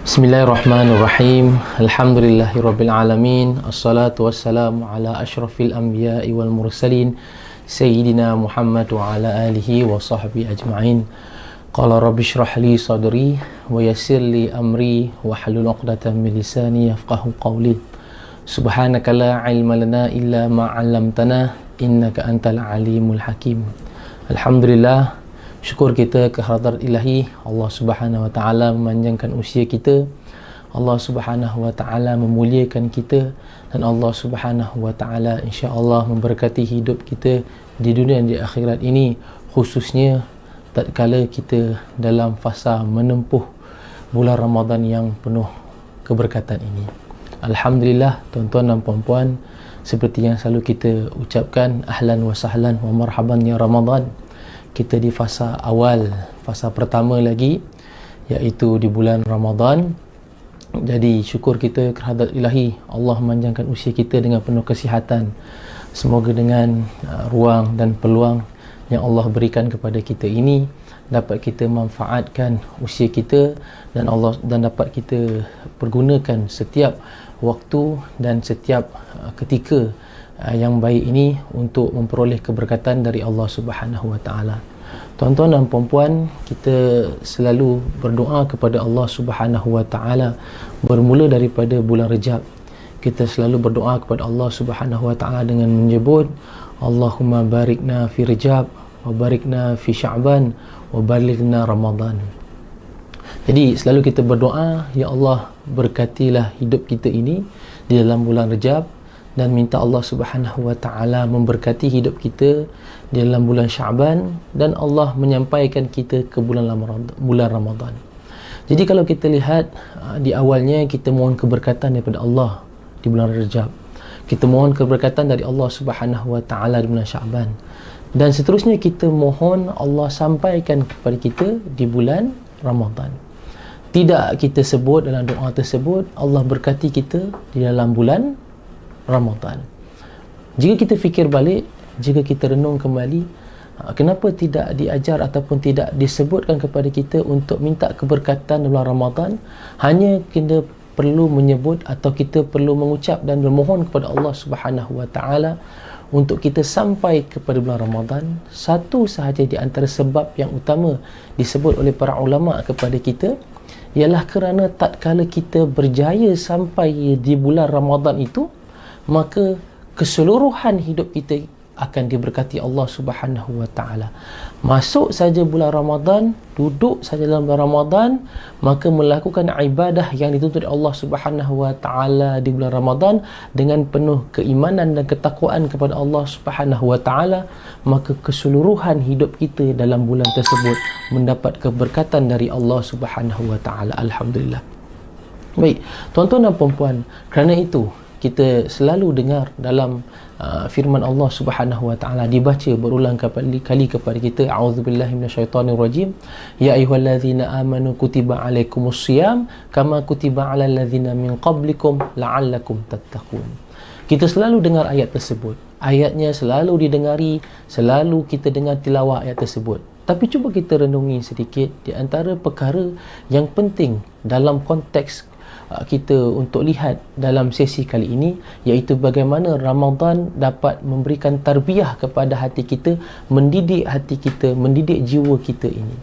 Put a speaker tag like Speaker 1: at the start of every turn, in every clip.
Speaker 1: Bismillahirrahmanirrahim. Alhamdulillahirabbil alamin. Assalatu wassalamu ala asyrafil anbiya'i wal mursalin sayyidina Muhammad wa ala alihi wa sahbihi ajma'in. Qala rabbi shrah li sadri wa yassir li amri wa hlul 'uqdatam min lisani yafqahu qawli. Subhanaka la ilma lana illa ma 'allamtana innaka antal alimul hakim. Alhamdulillah, syukur kita ke hadirat ilahi. Allah Subhanahu wa taala memanjangkan usia kita. Allah Subhanahu wa taala memuliakan kita, dan Allah Subhanahu wa taala insya-Allah memberkati hidup kita di dunia dan di akhirat ini, khususnya tatkala kita dalam fasa menempuh bulan Ramadan yang penuh keberkatan ini. Alhamdulillah, tuan-tuan dan puan-puan, seperti yang selalu kita ucapkan, ahlan wa sahlan wa marhaban ya Ramadan. Kita di fasa awal, fasa pertama lagi, iaitu di bulan Ramadan. Jadi syukur kita kehadirat ilahi, Allah memanjangkan usia kita dengan penuh kesihatan. Semoga dengan ruang dan peluang yang Allah berikan kepada kita ini, dapat kita manfaatkan usia kita, dan dapat kita pergunakan setiap waktu dan setiap ketika yang baik ini untuk memperoleh keberkatan dari Allah Subhanahu wa taala. Tuan-tuan dan puan-puan, kita selalu berdoa kepada Allah Subhanahu wa taala bermula daripada bulan Rejab. Kita selalu berdoa kepada Allah Subhanahu wa taala dengan menyebut Allahumma barikna fi Rejab wa barikna fi Sya'ban wa balighna Ramadan. Jadi selalu kita berdoa, ya Allah, berkatilah hidup kita ini di dalam bulan Rejab, dan minta Allah Subhanahu wa taala memberkati hidup kita di dalam bulan Sya'ban, dan Allah menyampaikan kita ke bulan Ramadan. Jadi kalau kita lihat di awalnya, kita mohon keberkatan daripada Allah di bulan Rejab, kita mohon keberkatan dari Allah Subhanahu wa taala di bulan Sya'ban, dan seterusnya kita mohon Allah sampaikan kepada kita di bulan Ramadan. Tidak kita sebut dalam doa tersebut Allah berkati kita di dalam bulan Ramadan. Jika kita fikir balik, jika kita renung kembali, kenapa tidak diajar ataupun tidak disebutkan kepada kita untuk minta keberkatan bulan Ramadan? Hanya kita perlu menyebut atau kita perlu mengucap dan bermohon kepada Allah Subhanahu wa taala untuk kita sampai kepada bulan Ramadan. Satu sahaja di antara sebab yang utama disebut oleh para ulama kepada kita ialah kerana tatkala kita berjaya sampai di bulan Ramadan itu, maka keseluruhan hidup kita akan diberkati Allah Subhanahu wa taala. Masuk saja bulan Ramadan, duduk saja dalam bulan Ramadan, maka melakukan ibadah yang dituntut Allah Subhanahu wa taala di bulan Ramadan dengan penuh keimanan dan ketakwaan kepada Allah Subhanahu wa taala, maka keseluruhan hidup kita dalam bulan tersebut mendapat keberkatan dari Allah Subhanahu wa taala. Alhamdulillah. Baik, tuan-tuan dan puan-puan, kerana itu kita selalu dengar dalam firman Allah Subhanahu wa taala dibaca berulang kali kepada kita, a'udzubillahi minasyaitonirrajim, ya ayyuhallazina amanu kutiba alaikumusiyam kama kutiba alal ladzina min qablikum la'allakum tattaqun. Kita selalu dengar ayat tersebut, ayatnya selalu didengari, selalu kita dengar tilawah ayat tersebut. Tapi cuba kita renungi sedikit di antara perkara yang penting dalam konteks kita untuk lihat dalam sesi kali ini, iaitu bagaimana Ramadan dapat memberikan tarbiyah kepada hati kita, mendidik hati kita, mendidik jiwa kita ini.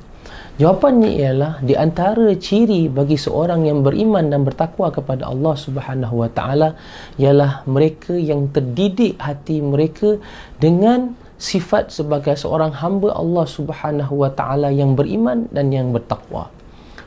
Speaker 1: Jawapannya ialah di antara ciri bagi seorang yang beriman dan bertakwa kepada Allah Subhanahu wa taala ialah mereka yang terdidik hati mereka dengan sifat sebagai seorang hamba Allah Subhanahu wa taala yang beriman dan yang bertakwa.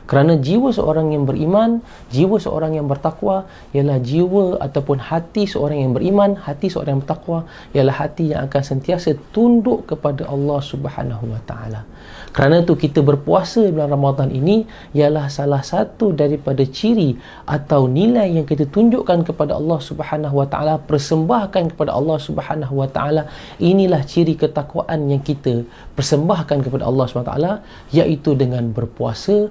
Speaker 1: Kerana jiwa seorang yang beriman, jiwa seorang yang bertakwa ialah jiwa ataupun hati seorang yang beriman, hati seorang yang bertakwa ialah hati yang akan sentiasa tunduk kepada Allah Subhanahu wa taala. Kerana itu kita berpuasa bulan Ramadan ini ialah salah satu daripada ciri atau nilai yang kita tunjukkan kepada Allah Subhanahu wa taala, persembahkan kepada Allah Subhanahu wa taala. Inilah ciri ketakwaan yang kita persembahkan kepada Allah Subhanahu wa taala, iaitu dengan berpuasa,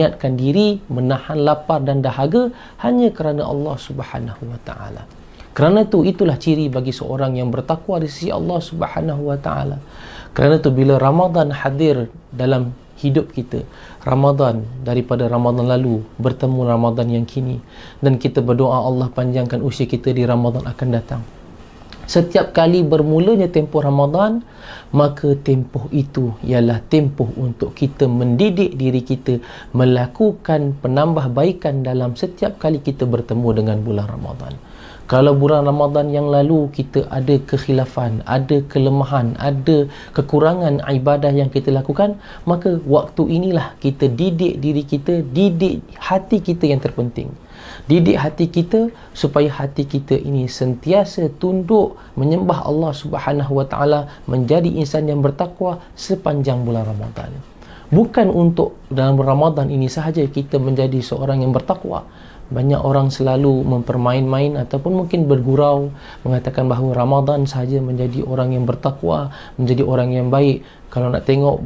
Speaker 1: niatkan diri, menahan lapar dan dahaga hanya kerana Allah Subhanahu wa taala. Kerana itu, itulah ciri bagi seorang yang bertakwa di sisi Allah Subhanahu wa taala. Kerana itu bila Ramadan hadir dalam hidup kita, Ramadan daripada Ramadan lalu bertemu Ramadan yang kini, dan kita berdoa Allah panjangkan usia kita di Ramadan akan datang. Setiap kali bermulanya tempoh Ramadan, maka tempoh itu ialah tempoh untuk kita mendidik diri kita melakukan penambahbaikan dalam setiap kali kita bertemu dengan bulan Ramadan. Kalau bulan Ramadan yang lalu kita ada kekhilafan, ada kelemahan, ada kekurangan ibadah yang kita lakukan, maka waktu inilah kita didik diri kita, didik hati kita yang terpenting. Didik hati kita supaya hati kita ini sentiasa tunduk menyembah Allah Subhanahu Wa Taala, menjadi insan yang bertakwa sepanjang bulan Ramadan. Bukan untuk dalam Ramadan ini sahaja kita menjadi seorang yang bertakwa. Banyak orang selalu mempermain-main ataupun mungkin bergurau mengatakan bahawa Ramadan sahaja menjadi orang yang bertakwa, menjadi orang yang baik. Kalau nak tengok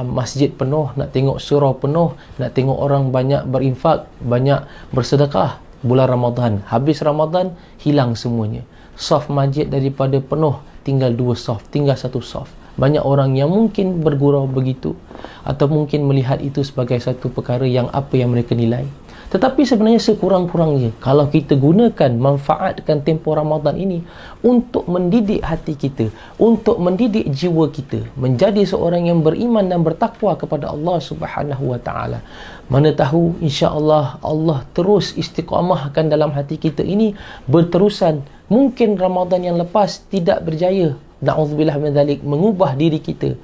Speaker 1: masjid penuh, nak tengok surau penuh, nak tengok orang banyak berinfak, banyak bersedekah, bulan Ramadan, habis Ramadan hilang semuanya. Saf masjid daripada penuh tinggal 2 saf, tinggal 1 saf. Banyak orang yang mungkin bergurau begitu, atau mungkin melihat itu sebagai satu perkara yang apa yang mereka nilai. Tetapi sebenarnya sekurang-kurangnya kalau kita gunakan, manfaatkan tempoh Ramadan ini untuk mendidik hati kita, untuk mendidik jiwa kita menjadi seorang yang beriman dan bertakwa kepada Allah Subhanahu Wa Taala. Mana tahu insya-Allah Allah terus istiqamahkan dalam hati kita ini berterusan. Mungkin Ramadan yang lepas tidak berjaya, na'udzubillah min dzalik, mengubah diri kita.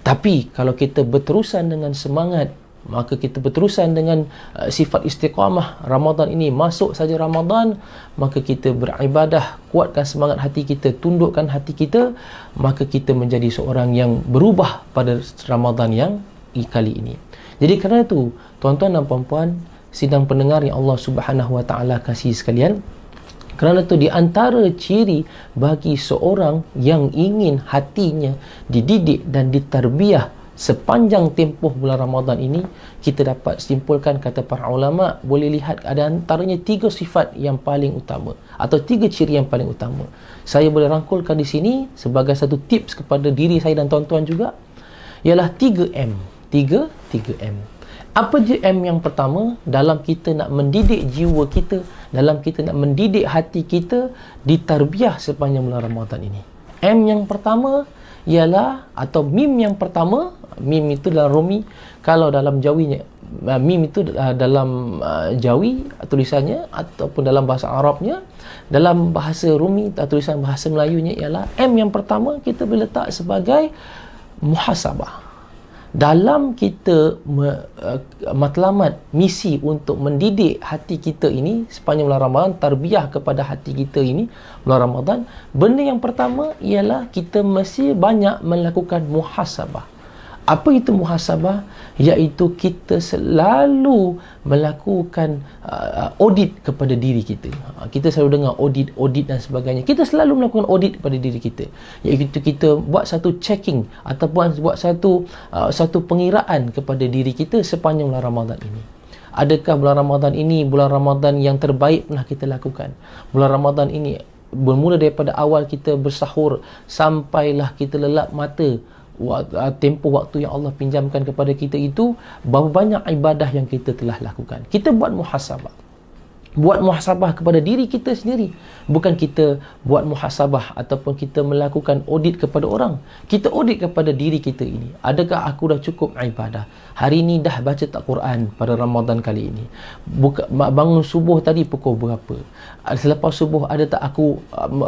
Speaker 1: Tapi kalau kita berterusan dengan semangat, maka kita berterusan dengan sifat istiqamah, Ramadan ini masuk saja Ramadan, maka kita beribadah, kuatkan semangat hati kita, tundukkan hati kita, maka kita menjadi seorang yang berubah pada Ramadan yang kali ini. Jadi kerana itu, tuan-tuan dan puan-puan, sidang pendengar yang Allah Subhanahu Wa Taala kasih sekalian, kerana itu di antara ciri bagi seorang yang ingin hatinya dididik dan ditarbiyah sepanjang tempoh bulan Ramadan ini, kita dapat simpulkan, kata para ulama, boleh lihat ada antaranya 3 sifat yang paling utama atau 3 ciri yang paling utama. Saya boleh rangkulkan di sini sebagai satu tips kepada diri saya dan tuan-tuan juga, ialah 3M. 3M. Apa je M yang pertama dalam kita nak mendidik jiwa kita, dalam kita nak mendidik hati kita ditarbiyah sepanjang bulan Ramadan ini? M yang pertama ialah, atau mim yang pertama, mim itu dalam Rumi, kalau dalam Jawinya mim itu dalam Jawi tulisannya, ataupun dalam bahasa Arabnya, dalam bahasa Rumi tulisan bahasa Melayunya ialah M yang pertama kita boleh letak sebagai muhasabah. Dalam kita matlamat misi untuk mendidik hati kita ini sepanjang bulan Ramadan, tarbiyah kepada hati kita ini bulan Ramadan, benda yang pertama ialah kita mesti banyak melakukan muhasabah. Apa itu muhasabah? Iaitu kita selalu melakukan audit kepada diri kita. Kita selalu dengar audit dan sebagainya. Kita selalu melakukan audit kepada diri kita. Iaitu kita buat satu checking ataupun buat satu pengiraan kepada diri kita sepanjang bulan Ramadan ini. Adakah bulan Ramadan ini bulan Ramadan yang terbaik pernah kita lakukan? Bulan Ramadan ini bermula daripada awal kita bersahur sampailah kita lelap mata, tempoh waktu yang Allah pinjamkan kepada kita itu, berapa banyak ibadah yang kita telah lakukan. Kita buat muhasabah. Buat muhasabah kepada diri kita sendiri. Bukan kita buat muhasabah ataupun kita melakukan audit kepada orang. Kita audit kepada diri kita ini. Adakah aku dah cukup ibadah? Hari ini dah baca tak Quran pada Ramadan kali ini? Bangun subuh tadi pukul berapa? Selepas subuh ada tak aku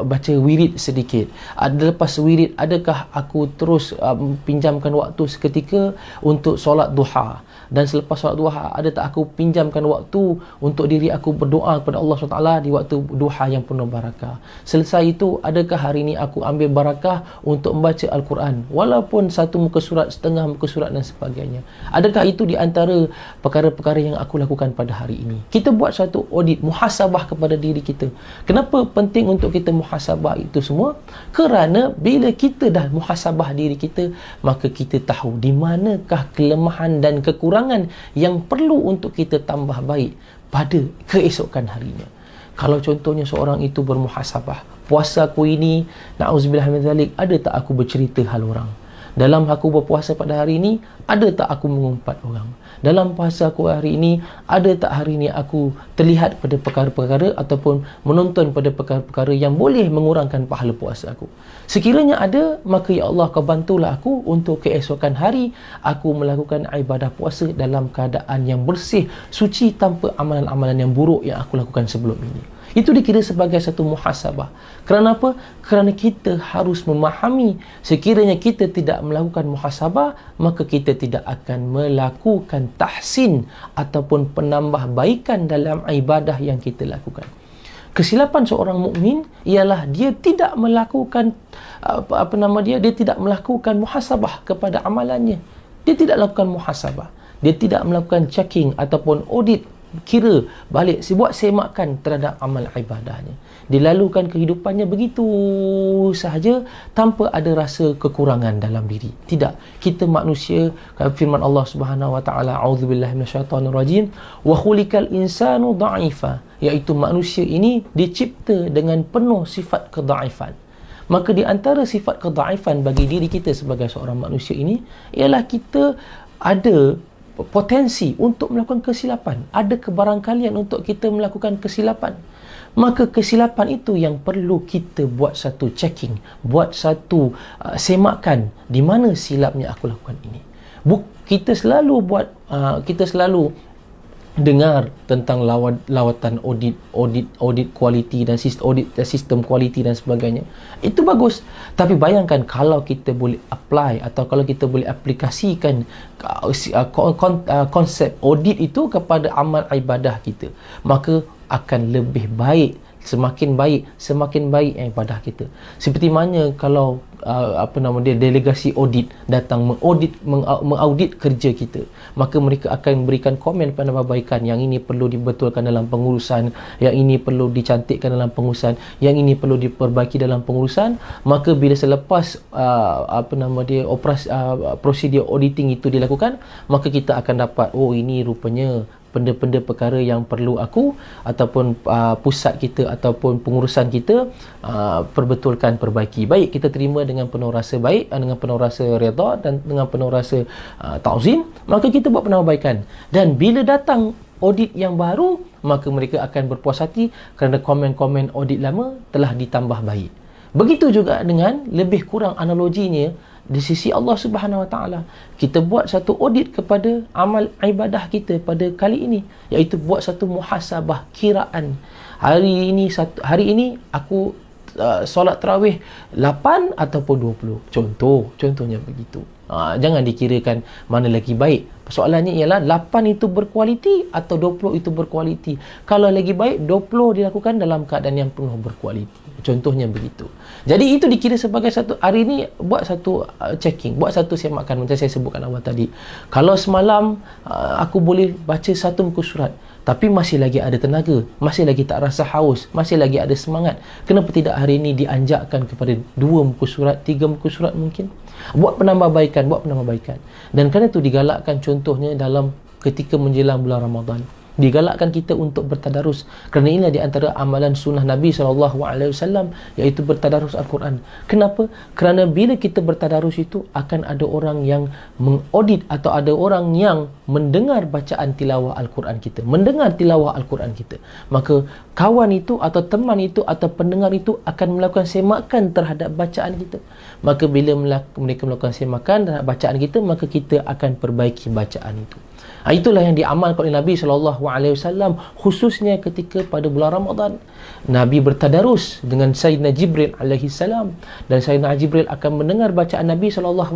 Speaker 1: baca wirid sedikit? Lepas wirid adakah aku terus pinjamkan waktu seketika untuk solat duha? Dan selepas solat duha ada tak aku pinjamkan waktu untuk diri aku berdoa kepada Allah SWT di waktu duha yang penuh barakah? Selesai itu, adakah hari ini aku ambil barakah untuk membaca Al-Quran walaupun satu muka surat, setengah muka surat dan sebagainya? Adakah itu di antara perkara-perkara yang aku lakukan pada hari ini? Kita buat satu audit, muhasabah kepada diri kita. Kenapa penting untuk kita muhasabah itu semua? Kerana bila kita dah muhasabah diri kita, maka kita tahu di manakah kelemahan dan kekurangan yang perlu untuk kita tambah baik pada keesokan harinya. Kalau contohnya seorang itu bermuhasabah, puasa aku ini, na'udzubillah min dzalik, ada tak aku bercerita hal orang? Dalam aku berpuasa pada hari ini, ada tak aku mengumpat orang? Dalam puasa aku hari ini, ada tak hari ini aku terlihat pada perkara-perkara ataupun menonton pada perkara-perkara yang boleh mengurangkan pahala puasa aku? Sekiranya ada, maka ya Allah, kau bantulah aku untuk keesokan hari aku melakukan ibadah puasa dalam keadaan yang bersih, suci, tanpa amalan-amalan yang buruk yang aku lakukan sebelum ini. Itu dikira sebagai satu muhasabah. Kerana apa? Kerana kita harus memahami, sekiranya kita tidak melakukan muhasabah, maka kita tidak akan melakukan tahsin ataupun penambahbaikan dalam ibadah yang kita lakukan. Kesilapan seorang mukmin ialah dia tidak melakukan dia tidak melakukan muhasabah kepada amalannya. Dia tidak lakukan muhasabah. Dia tidak melakukan checking ataupun audit, kira balik, buat semakan terhadap amal ibadahnya. Dilalukan kehidupannya begitu sahaja tanpa ada rasa kekurangan dalam diri. Tidak. Kita manusia, firman Allah Subhanahu wa taala, a'udzubillahi minasyaitonirrajim, wa khuliqal insanu dha'ifa, iaitu manusia ini dicipta dengan penuh sifat kedhaifan. Maka di antara sifat kedhaifan bagi diri kita sebagai seorang manusia ini ialah kita ada potensi untuk melakukan kesilapan, ada kebarangkalian untuk kita melakukan kesilapan. Maka kesilapan itu yang perlu kita buat satu checking, buat satu semakan, di mana silapnya aku lakukan ini. Kita selalu dengar tentang lawatan audit kualiti dan sistem kualiti dan sebagainya. Itu bagus. Tapi bayangkan kalau kita boleh apply atau kalau kita boleh aplikasikan konsep audit itu kepada amal ibadah kita, maka akan lebih baik, semakin baik ibadah kita. Seperti mana kalau delegasi audit datang mengaudit kerja kita, maka mereka akan memberikan komen penambahbaikan, yang ini perlu dibetulkan dalam pengurusan, yang ini perlu dicantikkan dalam pengurusan, yang ini perlu diperbaiki dalam pengurusan. Maka bila selepas prosedur auditing itu dilakukan, maka kita akan dapat, oh, ini rupanya benda-benda perkara yang perlu aku ataupun pusat kita ataupun pengurusan kita perbetulkan, perbaiki. Baik, kita terima dengan penuh rasa baik, dengan penuh rasa redha dan dengan penuh rasa ta'zim, maka kita buat penambahbaikan. Dan bila datang audit yang baru, maka mereka akan berpuas hati kerana komen-komen audit lama telah ditambah baik. Begitu juga dengan lebih kurang analoginya di sisi Allah Subhanahu wa taala. Kita buat satu audit kepada amal ibadah kita pada kali ini, iaitu buat satu muhasabah kiraan. Hari ini aku solat tarawih 8 ataupun 20. Contohnya begitu. Jangan dikirakan mana lagi baik. Soalannya ialah 8 itu berkualiti atau 20 itu berkualiti. Kalau lagi baik, 20 dilakukan dalam keadaan yang penuh berkualiti. Contohnya begitu. Jadi itu dikira sebagai satu, hari ini buat satu checking, buat satu semakan macam saya sebutkan awal tadi. Kalau semalam aku boleh baca satu muka surat, tapi masih lagi ada tenaga, masih lagi tak rasa haus, masih lagi ada semangat, kenapa tidak hari ini dianjakkan kepada 2 muka surat, 3 muka surat mungkin? Buat penambahbaikan. Dan kerana itu digalakkan contohnya dalam ketika menjelang bulan Ramadan. Digalakkan kita untuk bertadarus, kerana inilah di antara amalan sunnah Nabi SAW, iaitu bertadarus Al-Quran. Kenapa? Kerana bila kita bertadarus itu akan ada orang yang mengaudit atau ada orang yang mendengar bacaan tilawah Al-Quran kita, mendengar tilawah Al-Quran kita. Maka kawan itu atau teman itu atau pendengar itu akan melakukan semakan terhadap bacaan kita. Maka bila mereka melakukan semakan terhadap bacaan kita, maka kita akan perbaiki bacaan itu. Itulah yang diamalkan oleh Nabi SAW, khususnya ketika pada bulan Ramadan. Nabi bertadarus dengan Sayyidina Jibril AS, dan Sayyidina Jibril akan mendengar bacaan Nabi SAW,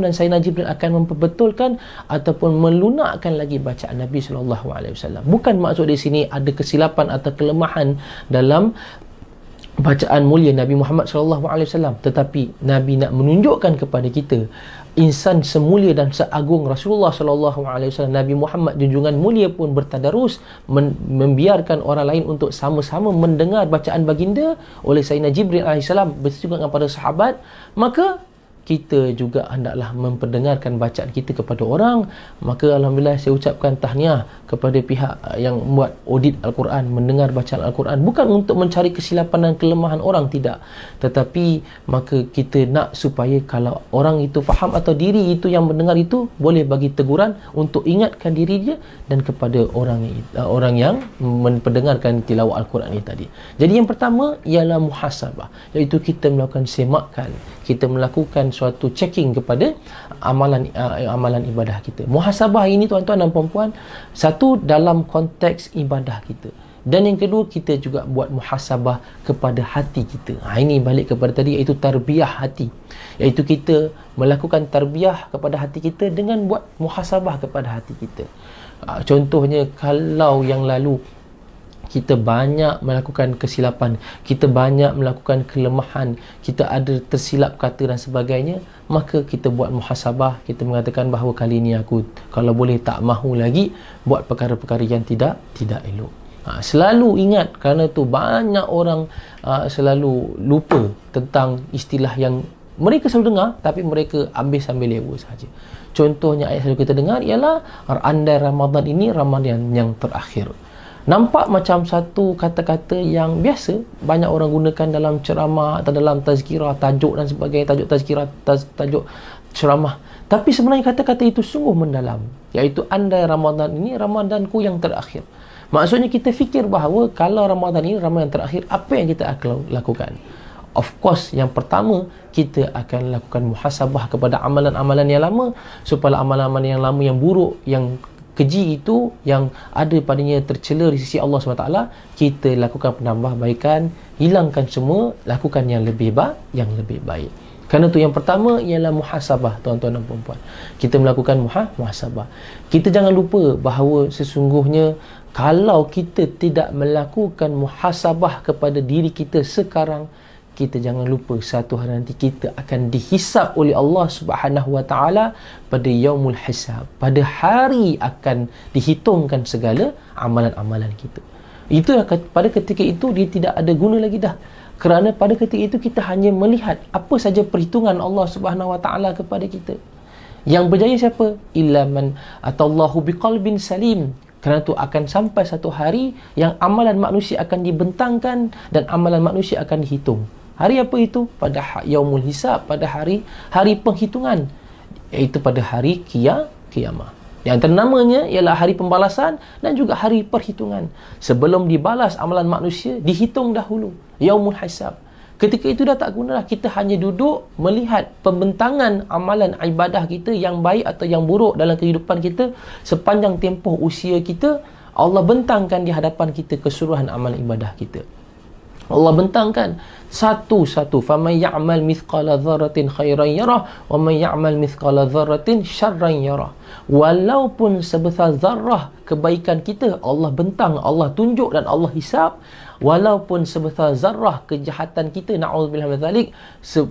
Speaker 1: dan Sayyidina Jibril akan memperbetulkan ataupun melunakkan lagi bacaan Nabi SAW. Bukan maksud di sini ada kesilapan atau kelemahan dalam bacaan mulia Nabi Muhammad SAW, tetapi Nabi nak menunjukkan kepada kita insan semulia dan seagung Rasulullah SAW, Nabi Muhammad junjungan mulia pun bertadarus, membiarkan orang lain untuk sama-sama mendengar bacaan baginda oleh Sayyidina Jibril AS, bersama juga dengan para sahabat. Maka kita juga hendaklah memperdengarkan bacaan kita kepada orang. Maka alhamdulillah saya ucapkan tahniah kepada pihak yang membuat audit Al-Quran, mendengar bacaan Al-Quran, bukan untuk mencari kesilapan dan kelemahan orang, tidak, tetapi maka kita nak supaya kalau orang itu faham atau diri itu yang mendengar itu boleh bagi teguran untuk ingatkan diri dia dan kepada orang yang mendengarkan tilawah Al-Quran ini tadi. Jadi yang pertama ialah muhasabah, iaitu kita melakukan semakan, kita melakukan suatu checking kepada amalan ibadah kita. Muhasabah ini tuan-tuan dan puan-puan, satu dalam konteks ibadah kita, dan yang kedua kita juga buat muhasabah kepada hati kita. Ini balik kepada tadi, iaitu tarbiyah hati, iaitu kita melakukan tarbiyah kepada hati kita dengan buat muhasabah kepada hati kita. Contohnya, kalau yang lalu kita banyak melakukan kesilapan, kita banyak melakukan kelemahan, kita ada tersilap kata dan sebagainya, maka kita buat muhasabah, kita mengatakan bahawa kali ini aku kalau boleh tak mahu lagi buat perkara-perkara yang tidak elok. Selalu ingat, kerana tu banyak orang selalu lupa tentang istilah yang mereka selalu dengar, tapi mereka ambil lewa sahaja. Contohnya ayat selalu kita dengar ialah andai Ramadan ini Ramadan yang terakhir. Nampak macam satu kata-kata yang biasa, banyak orang gunakan dalam ceramah atau dalam tazkirah, tajuk dan sebagainya, tajuk tazkirah, tajuk ceramah. Tapi sebenarnya kata-kata itu sungguh mendalam, iaitu andai Ramadan ini Ramadanku yang terakhir. Maksudnya kita fikir bahawa kalau Ramadan ini Ramadan yang terakhir, apa yang kita akan lakukan? Of course, yang pertama, kita akan lakukan muhasabah kepada amalan-amalan yang lama, supaya amalan-amalan yang lama, yang buruk, yang keji itu, yang ada padanya tercela di sisi Allah SWT, kita lakukan penambahbaikan, hilangkan semua, lakukan yang lebih baik. Kerana itu yang pertama ialah muhasabah, tuan-tuan dan puan-puan. Kita melakukan muhasabah. Kita jangan lupa bahawa sesungguhnya kalau kita tidak melakukan muhasabah kepada diri kita sekarang, kita jangan lupa satu hari nanti kita akan dihisap oleh Allah Subhanahu Wa Taala pada yaumul hisab. Pada hari akan dihitungkan segala amalan-amalan kita. Itu pada ketika itu dia tidak ada guna lagi dah. Kerana pada ketika itu kita hanya melihat apa saja perhitungan Allah Subhanahu Wa Taala kepada kita. Yang berjaya siapa? Illa man atallahu biqalbin salim. Kerana itu akan sampai satu hari yang amalan manusia akan dibentangkan dan amalan manusia akan dihitung. Hari apa itu? Pada yaumul hisab, pada hari penghitungan, iaitu pada hari kiamah. Yang ternamanya ialah hari pembalasan dan juga hari perhitungan. Sebelum dibalas amalan manusia, dihitung dahulu, yaumul hisab. Ketika itu dah tak gunalah, kita hanya duduk melihat pembentangan amalan ibadah kita yang baik atau yang buruk dalam kehidupan kita sepanjang tempoh usia kita. Allah bentangkan di hadapan kita keseluruhan amalan ibadah kita. Allah bentangkan satu-satu, faman ya'mal mithqala dzarratin khairan yarah wa man ya'mal mithqala dzarratin syarran yarah. Walaupun sebesar zarrah kebaikan kita, Allah bentang, Allah tunjuk dan Allah hisab. Walaupun sebesar zarrah kejahatan kita, na'udzubillah min dzalik,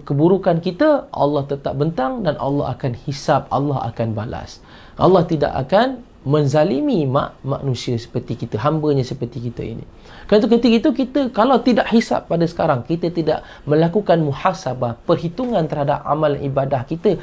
Speaker 1: keburukan kita, Allah tetap bentang dan Allah akan hisab, Allah akan balas. Allah tidak akan menzalimi manusia seperti kita, hambanya seperti kita ini. Kerana ketika itu kita kalau tidak hisab pada sekarang, kita tidak melakukan muhasabah, perhitungan terhadap amalan ibadah kita,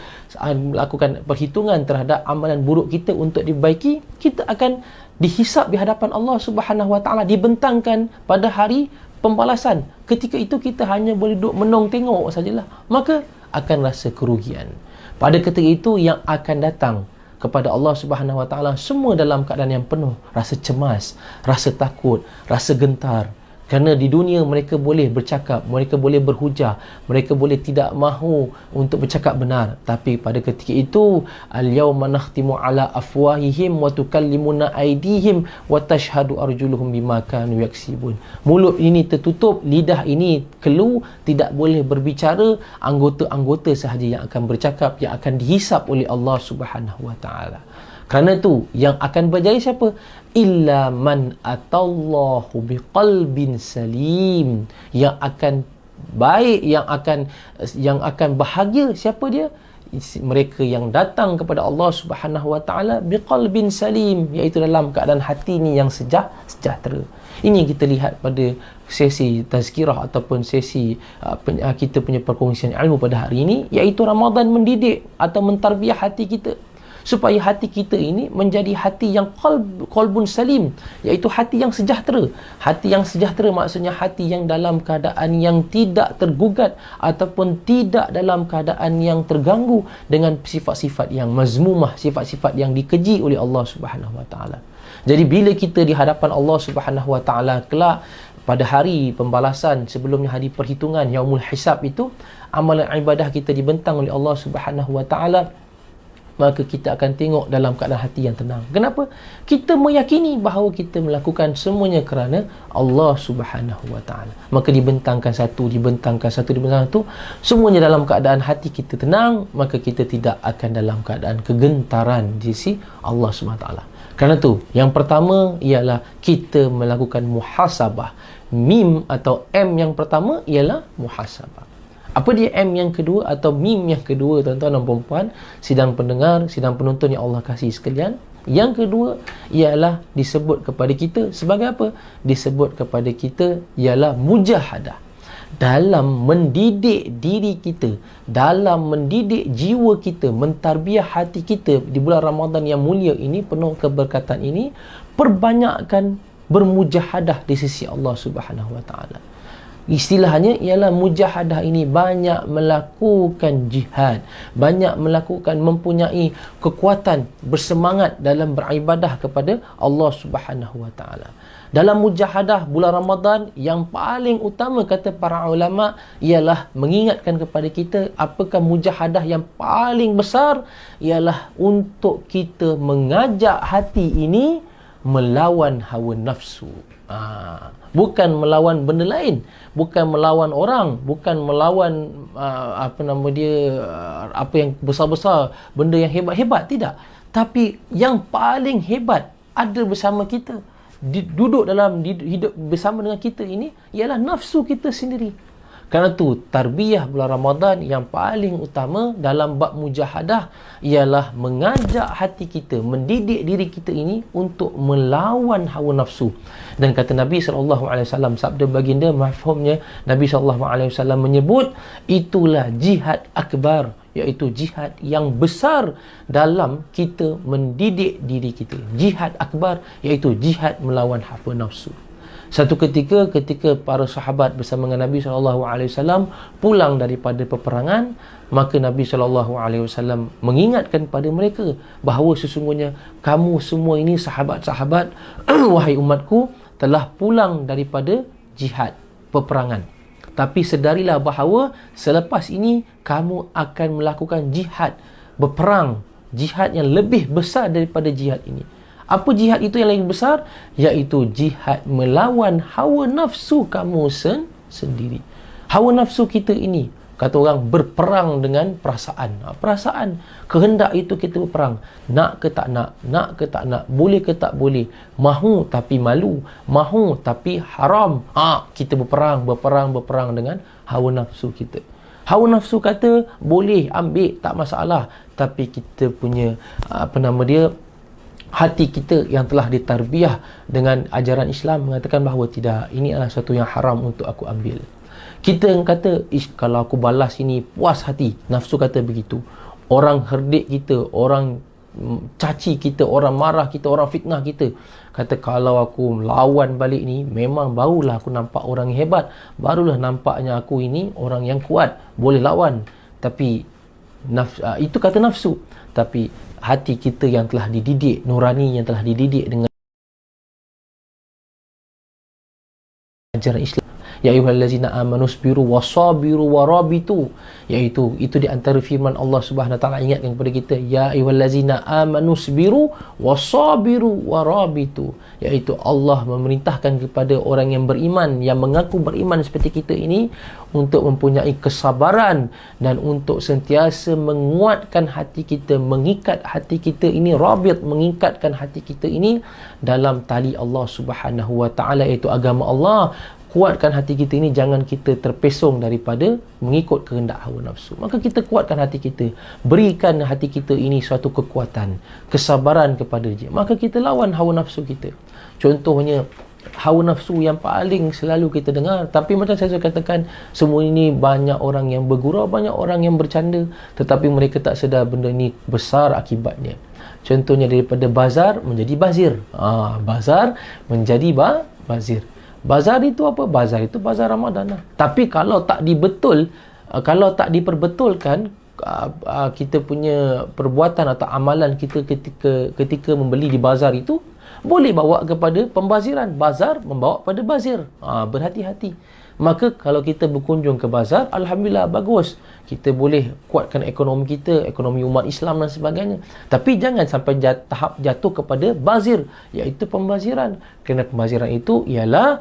Speaker 1: melakukan perhitungan terhadap amalan buruk kita untuk dibaiki, kita akan dihisab di hadapan Allah Subhanahu Wa Taala, dibentangkan pada hari pembalasan. Ketika itu kita hanya boleh duduk menong tengok sajalah, maka akan rasa kerugian. Pada ketika itu yang akan datang kepada Allah Subhanahu Wa Taala semua dalam keadaan yang penuh rasa cemas, rasa takut, rasa gentar. Kerana di dunia mereka boleh bercakap, mereka boleh berhujah, mereka boleh tidak mahu untuk bercakap benar, tapi pada ketika itu al-yauma nakhtimu ala afwahihim wa tukallimuna aydihim wa tashhadu arjuluhum bima kanu yaksibun. Mulut ini tertutup, lidah ini kelu, tidak boleh berbicara, anggota-anggota sahaja yang akan bercakap, yang akan dihisap oleh Allah Subhanahu Wa Taala. Kerana itu yang akan berjaya siapa? Illa man atallahu biqalbin salim. Yang akan baik, yang akan bahagia siapa dia? Mereka yang datang kepada Allah Subhanahu Wa Taala biqalbin salim, iaitu dalam keadaan hati ni yang sejahtera. Ini yang kita lihat pada sesi tazkirah ataupun sesi kita punya perkongsian ilmu pada hari ini, iaitu Ramadan mendidik atau mentarbiah hati kita supaya hati kita ini menjadi hati yang qalbun salim, iaitu hati yang sejahtera. Hati yang sejahtera maksudnya hati yang dalam keadaan yang tidak tergugat ataupun tidak dalam keadaan yang terganggu dengan sifat-sifat yang mazmumah, sifat-sifat yang dikeji oleh Allah Subhanahu Wa Taala. Jadi bila kita di hadapan Allah Subhanahu Wa Taala kelak pada hari pembalasan, sebelumnya hari perhitungan yaumul hisab itu, amalan ibadah kita dibentang oleh Allah Subhanahu Wa Taala, maka kita akan tengok dalam keadaan hati yang tenang. Kenapa? Kita meyakini bahawa kita melakukan semuanya kerana Allah Subhanahu Wa Taala. Maka dibentangkan satu, semuanya dalam keadaan hati kita tenang, maka kita tidak akan dalam keadaan kegentaran di sisi Allah Subhanahu Wa Taala. Kerana tu, yang pertama ialah kita melakukan muhasabah. Mim atau M yang pertama ialah muhasabah. Apa dia M yang kedua atau mim yang kedua, tuan-tuan dan puan-puan, sidang pendengar, sidang penonton yang Allah kasih sekalian? Yang kedua ialah disebut kepada kita sebagai apa? Disebut kepada kita ialah mujahadah. Dalam mendidik diri kita, dalam mendidik jiwa kita, mentarbiah hati kita di bulan Ramadan yang mulia ini, penuh keberkatan ini, perbanyakkan bermujahadah di sisi Allah Subhanahu Wa Taala. Istilahnya ialah mujahadah ini, banyak melakukan jihad, banyak melakukan, mempunyai kekuatan, bersemangat dalam beribadah kepada Allah Subhanahu Wa Taala. Dalam mujahadah bulan Ramadan, yang paling utama kata para ulama ialah mengingatkan kepada kita apakah mujahadah yang paling besar, ialah untuk kita mengajak hati ini melawan hawa nafsu. Bukan melawan benda lain, bukan melawan orang, bukan melawan apa yang besar-besar, benda yang hebat-hebat, tidak. Tapi yang paling hebat ada bersama kita, duduk dalam hidup bersama dengan kita ini ialah nafsu kita sendiri. Kerana tu tarbiyah bulan Ramadan yang paling utama dalam bab mujahadah ialah mengajak hati kita, mendidik diri kita ini untuk melawan hawa nafsu. Dan kata Nabi SAW, sabda baginda mafhumnya, Nabi SAW menyebut itulah jihad akbar, iaitu jihad yang besar dalam kita mendidik diri kita. Jihad akbar iaitu jihad melawan hawa nafsu. Satu ketika para sahabat bersama dengan Nabi SAW pulang daripada peperangan, maka Nabi SAW mengingatkan pada mereka bahawa sesungguhnya kamu semua ini sahabat-sahabat wahai umatku, telah pulang daripada jihad, peperangan. Tapi sedarilah bahawa selepas ini kamu akan melakukan jihad, berperang, jihad yang lebih besar daripada jihad ini. Apa jihad itu yang lebih besar? Iaitu jihad melawan hawa nafsu kamu sendiri. Hawa nafsu kita ini, kata orang, berperang dengan perasaan. Perasaan, kehendak itu kita berperang. Nak ke tak nak, nak ke tak nak, boleh ke tak boleh, mahu tapi malu, mahu tapi haram. Kita berperang dengan hawa nafsu kita. Hawa nafsu kata boleh ambil, tak masalah. Tapi kita punya hati kita yang telah ditarbiah dengan ajaran Islam mengatakan bahawa tidak, ini adalah sesuatu yang haram untuk aku ambil. Kita yang kata, kalau aku balas ini puas hati. Nafsu kata begitu. Orang herdik kita, orang caci kita, orang marah kita, orang fitnah kita, kata kalau aku lawan balik ni, memang barulah aku nampak orang yang hebat, barulah nampaknya aku ini orang yang kuat, boleh lawan. Tapi itu kata nafsu. Tapi hati kita yang telah dididik, nurani yang telah dididik dengan ajaran Islam, ya ayyuhallazina amanu sabiru wasabiru warabitu, iaitu itu di antara firman Allah Subhanahu wa taala ingatkan kepada kita, ya ayyuhallazina amanu sabiru wasabiru warabitu, iaitu Allah memerintahkan kepada orang yang beriman, yang mengaku beriman seperti kita ini, untuk mempunyai kesabaran dan untuk sentiasa menguatkan hati kita, mengikat hati kita ini, rabit, mengikatkan hati kita ini dalam tali Allah Subhanahu wa taala, iaitu agama Allah. Kuatkan hati kita ini, jangan kita terpesong daripada mengikut kehendak hawa nafsu. Maka kita kuatkan hati kita, berikan hati kita ini suatu kekuatan, kesabaran kepada dia. Maka kita lawan hawa nafsu kita. Contohnya hawa nafsu yang paling selalu kita dengar. Tapi macam saya sudah katakan, semua ini banyak orang yang bergurau, banyak orang yang bercanda, tetapi mereka tak sedar benda ni besar akibatnya. Contohnya daripada bazar menjadi bazir. Bazar menjadi bazir. Bazar itu apa? Bazar itu bazar Ramadan lah. Tapi kalau tak kalau tak diperbetulkan kita punya perbuatan atau amalan kita ketika membeli di bazar itu, boleh bawa kepada pembaziran. Bazar membawa pada bazir. Berhati-hati. Maka kalau kita berkunjung ke bazar, alhamdulillah, bagus. Kita boleh kuatkan ekonomi kita, ekonomi umat Islam dan sebagainya. Tapi jangan sampai tahap jatuh kepada bazir, iaitu pembaziran. Kerana pembaziran itu ialah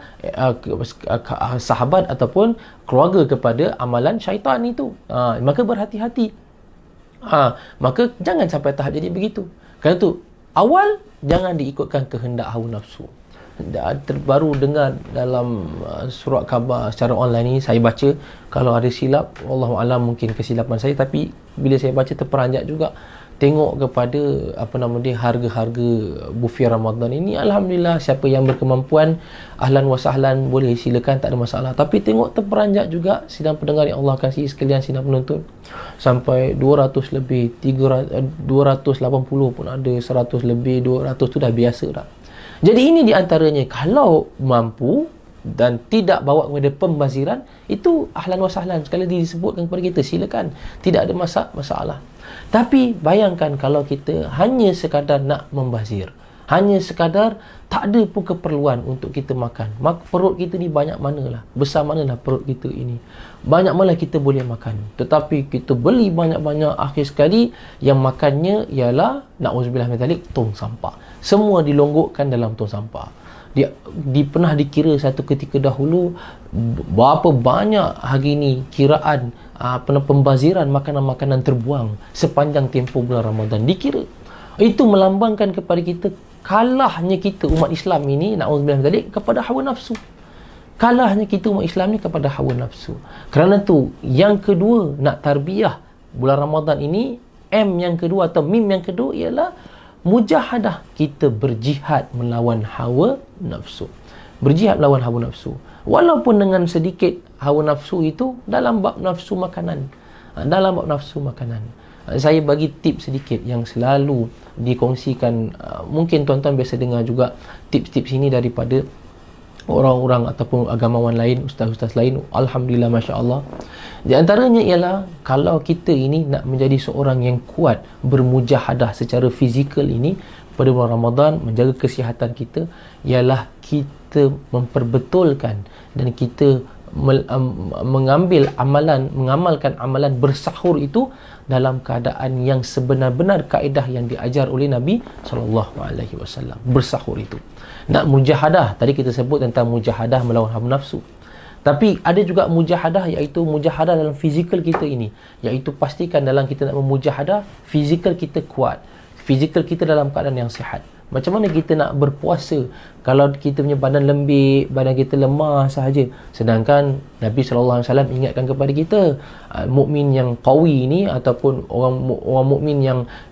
Speaker 1: sahabat ataupun keluarga kepada amalan syaitan itu. Maka berhati-hati. Maka jangan sampai tahap jadi begitu. Kerana itu, awal jangan diikutkan kehendak hawa nafsu. Baru dengar dalam surat khabar secara online ini, saya baca, kalau ada silap, wallahualam mungkin kesilapan saya, tapi bila saya baca terperanjat juga tengok kepada harga-harga buffet Ramadan ini. Alhamdulillah, siapa yang berkemampuan, ahlan wa sahlan, boleh silakan, tak ada masalah. Tapi tengok terperanjat juga sidang pendengar yang Allah kasih sekalian, sidang penonton, sampai 200 lebih, 280 pun ada, 100 lebih, 200 tu dah biasa dah. Jadi ini di antaranya, kalau mampu dan tidak bawa kepada pembaziran, itu ahlan wa sahlan, sekali disebutkan kepada kita, silakan, tidak ada masalah. Tapi bayangkan kalau kita hanya sekadar nak membazir, hanya sekadar tak ada pun keperluan untuk kita makan, maka perut kita ni banyak manalah, besar manalah perut kita ini, banyak mana kita boleh makan. Tetapi kita beli banyak-banyak, akhir sekali yang makannya ialah, na'udzubillah min dzalik, tong sampah. Semua dilonggokkan dalam tong sampah. Pernah dikira satu ketika dahulu berapa banyak hari ni kiraan pembaziran makanan-makanan terbuang sepanjang tempoh bulan Ramadan, dikira. Itu melambangkan kepada kita kalahnya kita umat Islam ini, na'udzubillah min dzalik, kepada hawa nafsu. Kalahnya kita umat Islam ni kepada hawa nafsu. Kerana tu, yang kedua, nak tarbiyah bulan Ramadan ini, yang kedua atau mim yang kedua ialah mujahadah, kita berjihad melawan hawa nafsu. Berjihad melawan hawa nafsu. Walaupun dengan sedikit hawa nafsu itu dalam bab nafsu makanan. Dalam bab nafsu makanan. Saya bagi tips sedikit yang selalu dikongsikan. Mungkin tuan-tuan biasa dengar juga tips-tips ini daripada orang-orang ataupun agamawan lain, ustaz-ustaz lain. Alhamdulillah, Masya Allah. Di antaranya ialah, kalau kita ini nak menjadi seorang yang kuat bermujahadah secara fizikal ini pada bulan Ramadan, menjaga kesihatan kita, ialah kita memperbetulkan dan kita mengamalkan amalan bersahur itu dalam keadaan yang sebenar-benar kaedah yang diajar oleh Nabi SAW. Bersahur itu, nak mujahadah, tadi kita sebut tentang mujahadah melawan hawa nafsu. Tapi ada juga mujahadah, iaitu mujahadah dalam fizikal kita ini, iaitu pastikan dalam kita nak memujahadah, fizikal kita kuat, fizikal kita dalam keadaan yang sihat. Macam mana kita nak berpuasa kalau kita punya badan lembik, badan kita lemah sahaja, sedangkan Nabi SAW ingatkan kepada kita, mukmin yang qawi ini ataupun orang mukmin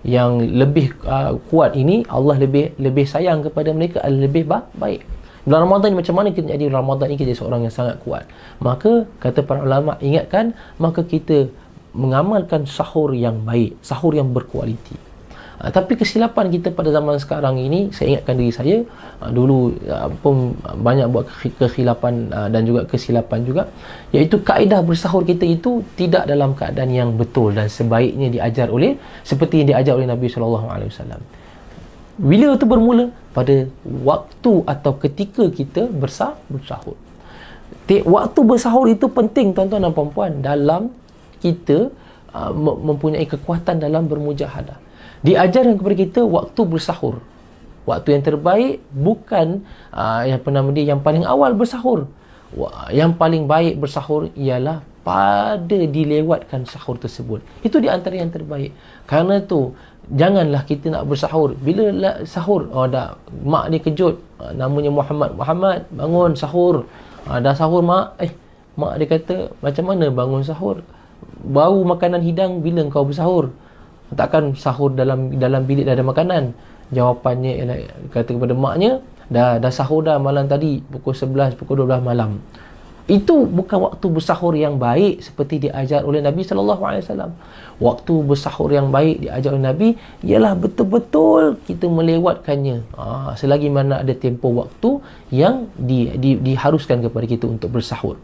Speaker 1: yang lebih kuat ini, Allah lebih sayang kepada mereka, lebih baik. Bulan Ramadan ni, macam mana kita jadi Ramadan ni kita jadi seorang yang sangat kuat? Maka kata para ulama, ingatkan, maka kita mengamalkan sahur yang baik, sahur yang berkualiti. Tapi kesilapan kita pada zaman sekarang ini, saya ingatkan diri saya, dulu pun banyak buat kekhilapan dan juga kesilapan juga, iaitu kaedah bersahur kita itu tidak dalam keadaan yang betul dan sebaiknya diajar seperti yang diajar oleh Nabi SAW. Bila itu bermula? Pada waktu atau ketika kita bersahur. Waktu bersahur itu penting, tuan-tuan dan puan-puan, dalam kita mempunyai kekuatan dalam bermujahadah. Diajarkan kepada kita waktu bersahur. Waktu yang terbaik bukan yang paling awal bersahur. Yang paling baik bersahur ialah pada dilewatkan sahur tersebut. Itu di antara yang terbaik. Karena tu, janganlah kita nak bersahur, bila sahur, dah mak dia kejut, namanya Muhammad, bangun sahur. Dah sahur mak, mak dia kata, macam mana bangun sahur? Bau makanan hidang bila kau bersahur? Takkan sahur dalam bilik dah ada makanan? Jawapannya ialah, kata kepada maknya, dah sahur dah malam tadi pukul 11, pukul 12 malam. Itu bukan waktu bersahur yang baik seperti diajar oleh Nabi sallallahu alaihi wasallam. Waktu bersahur yang baik diajar oleh Nabi ialah betul-betul kita melewatkannya. Selagi mana ada tempoh waktu yang diharuskan kepada kita untuk bersahur.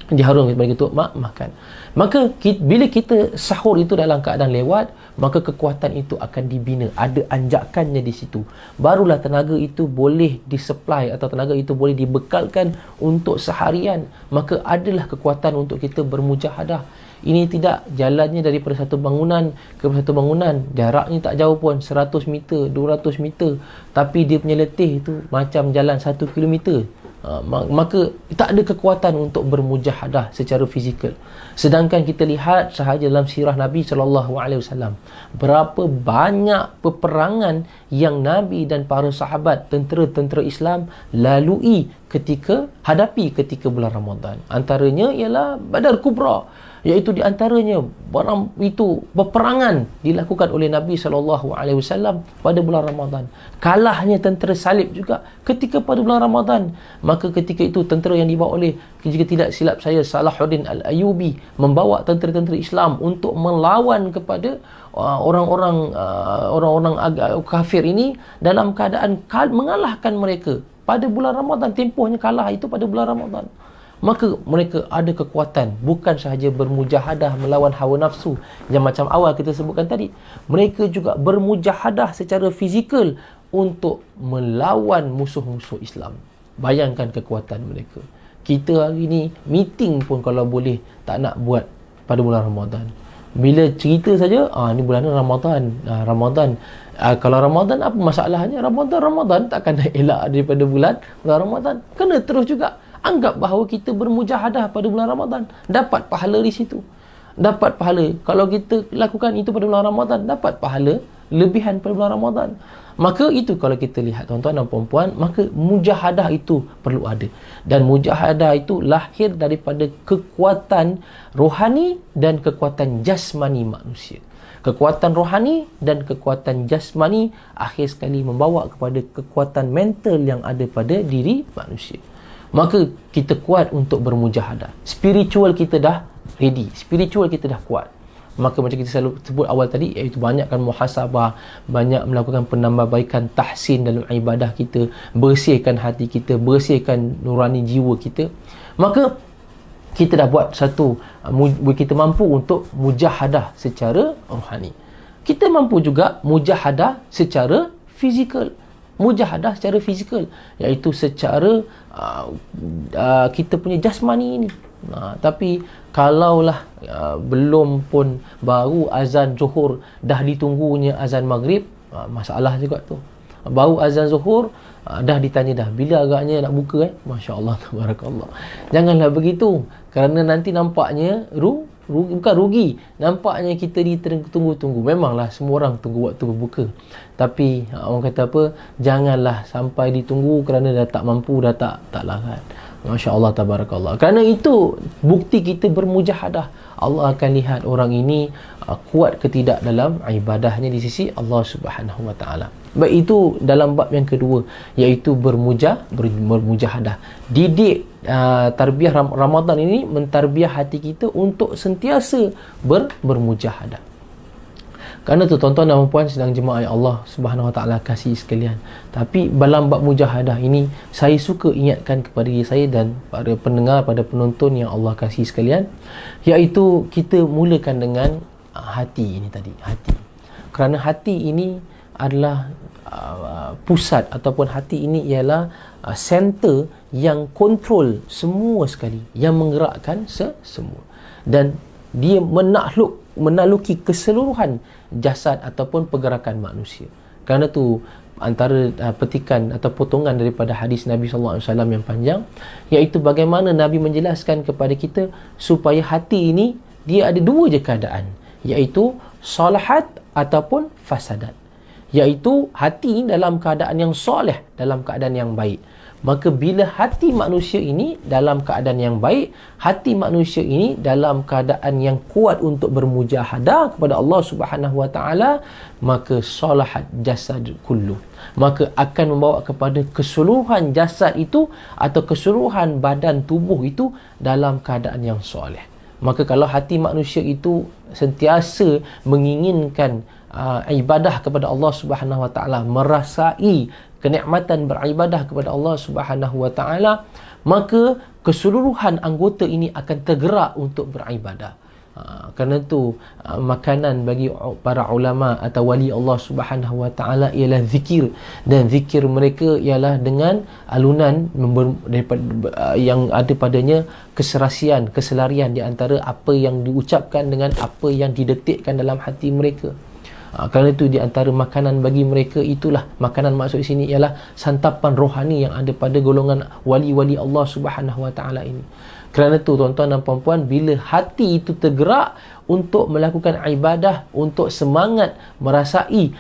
Speaker 1: Diharuskan kepada kita untuk makan. Maka bila kita sahur itu dalam keadaan lewat, maka kekuatan itu akan dibina, ada anjakannya di situ. Barulah tenaga itu boleh disupply atau tenaga itu boleh dibekalkan untuk seharian. Maka adalah kekuatan untuk kita bermujahadah. Ini tidak jalannya daripada satu bangunan ke satu bangunan, jaraknya tak jauh pun, 100 meter, 200 meter, tapi dia punya letih itu macam jalan 1 kilometer. Maka tak ada kekuatan untuk bermujahadah secara fizikal. Sedangkan kita lihat sahaja dalam sirah Nabi SAW, berapa banyak peperangan yang Nabi dan para sahabat, tentera-tentera Islam lalui ketika bulan Ramadan. Antaranya ialah Badar Kubra, iaitu di antaranya barang itu peperangan dilakukan oleh Nabi SAW pada bulan Ramadan. Kalahnya tentera salib juga ketika pada bulan Ramadan. Maka ketika itu tentera yang dibawa oleh, jika tidak silap saya, Salahuddin Al-Ayyubi membawa tentera-tentera Islam untuk melawan kepada orang-orang kafir ini dalam keadaan mengalahkan mereka pada bulan Ramadan. Tempohnya kalah itu pada bulan Ramadan. Maka mereka ada kekuatan, bukan sahaja bermujahadah melawan hawa nafsu yang macam awal kita sebutkan tadi. Mereka juga bermujahadah secara fizikal untuk melawan musuh-musuh Islam. Bayangkan kekuatan mereka. Kita hari ni meeting pun kalau boleh tak nak buat pada bulan Ramadan. Bila cerita saja, ni bulan Ramadan. Kalau Ramadan apa masalahnya? Ramadan takkan nak elak daripada bulan Ramadan. Kena terus juga. Anggap bahawa kita bermujahadah pada bulan Ramadan, dapat pahala di situ. Dapat pahala. Kalau kita lakukan itu pada bulan Ramadan, dapat pahala lebihan pada bulan Ramadan. Maka itu kalau kita lihat tuan-tuan dan puan-puan, maka mujahadah itu perlu ada. Dan mujahadah itu lahir daripada kekuatan rohani dan kekuatan jasmani manusia. Kekuatan rohani dan kekuatan jasmani akhir sekali membawa kepada kekuatan mental yang ada pada diri manusia. Maka kita kuat untuk bermujahadah. Spiritual kita dah ready, spiritual kita dah kuat. Maka macam kita selalu sebut awal tadi, iaitu banyakkan muhasabah, banyak melakukan penambahbaikan, tahsin dalam ibadah kita, bersihkan hati kita, bersihkan nurani jiwa kita. Maka kita dah buat satu, kita mampu untuk mujahadah secara rohani. Kita mampu juga mujahadah secara fizikal. Mujahadah secara fizikal, iaitu secara kita punya jasmani ini. Tapi kalaulah belum pun baru azan zuhur dah ditunggunya azan maghrib, masalah juga tu. Baru azan zuhur dah ditanya dah bila agaknya nak buka. Masya Allah, tabarakallah. Janganlah begitu, kerana nanti nampaknya bukan rugi. Nampaknya kita ditunggu-tunggu. Memanglah semua orang tunggu waktu berbuka. Tapi orang kata apa? Janganlah sampai ditunggu kerana dah tak mampu, dah tak larat. Masya Allah, tabarakallah. Kerana itu bukti kita bermujahadah. Allah akan lihat orang ini kuat ke tidak dalam ibadahnya di sisi Allah Subhanahu Wa Taala. Baik, itu dalam bab yang kedua, iaitu bermujahadah. Didik tarbiyah Ramadan ini mentarbiah hati kita untuk sentiasa bermujahadah. Kerana tu tuan-tuan dan puan sedang jemaah yang Allah Subhanahu Wa Taala kasih sekalian. Tapi dalam bab mujahadah ini, saya suka ingatkan kepada diri saya dan para pendengar, pada penonton yang Allah kasih sekalian, iaitu kita mulakan dengan hati ini tadi, hati. Kerana hati ini adalah pusat, ataupun hati ini ialah center yang kontrol semua sekali, yang menggerakkan semua, dan dia menaluki keseluruhan jasad ataupun pergerakan manusia. Kerana tu antara petikan atau potongan daripada hadis Nabi SAW yang panjang, iaitu bagaimana Nabi menjelaskan kepada kita supaya hati ini dia ada dua je keadaan, iaitu salahat ataupun fasadat. Iaitu hati dalam keadaan yang soleh, dalam keadaan yang baik. Maka bila hati manusia ini dalam keadaan yang baik, hati manusia ini dalam keadaan yang kuat untuk bermujahadah kepada Allah Subhanahu wa taala, maka salahat jasad kullu, maka akan membawa kepada keseluruhan jasad itu atau keseluruhan badan tubuh itu dalam keadaan yang soleh. Maka kalau hati manusia itu sentiasa menginginkan ibadah kepada Allah Subhanahu wa taala, merasai kenikmatan beribadah kepada Allah Subhanahu wa taala, maka keseluruhan anggota ini akan tergerak untuk beribadah. Kerana itu makanan bagi para ulama atau wali Allah Subhanahu wa taala ialah zikir, dan zikir mereka ialah dengan alunan yang ada padanya keserasian, keselarian di antara apa yang diucapkan dengan apa yang didetikkan dalam hati mereka. Kerana itu di antara makanan bagi mereka itulah, makanan maksud di sini ialah santapan rohani yang ada pada golongan wali-wali Allah Subhanahu wa taala ini. Kerana itu tuan-tuan dan puan-puan, bila hati itu tergerak untuk melakukan ibadah, untuk semangat merasai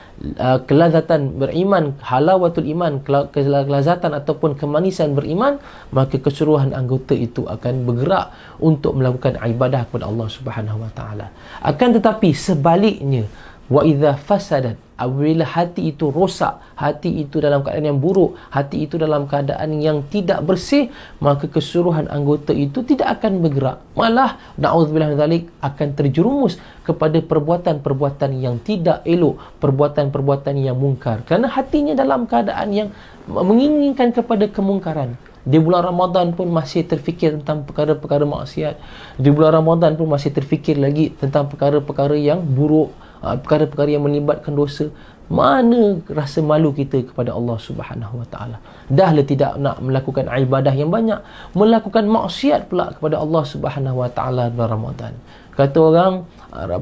Speaker 1: kelazatan beriman, halawatul iman, kelazatan ataupun kemanisan beriman, maka keseluruhan anggota itu akan bergerak untuk melakukan ibadah kepada Allah Subhanahu wa taala. Akan tetapi sebaliknya, wa idza fasadat, apabila hati itu rosak, hati itu dalam keadaan yang buruk, hati itu dalam keadaan yang tidak bersih, maka keseluruhan anggota itu tidak akan bergerak, malah na'udzubillah min dzalik akan terjerumus kepada perbuatan-perbuatan yang tidak elok, perbuatan-perbuatan yang mungkar, kerana hatinya dalam keadaan yang menginginkan kepada kemungkaran. Di bulan Ramadan pun masih terfikir tentang perkara-perkara maksiat. Di bulan Ramadan pun masih terfikir lagi tentang perkara-perkara yang buruk, perkara-perkara yang melibatkan dosa. Mana rasa malu kita kepada Allah Subhanahu wa taala? Dahlah tidak nak melakukan ibadah yang banyak, melakukan maksiat pula kepada Allah Subhanahu wa taala dalam Ramadan. Kata orang,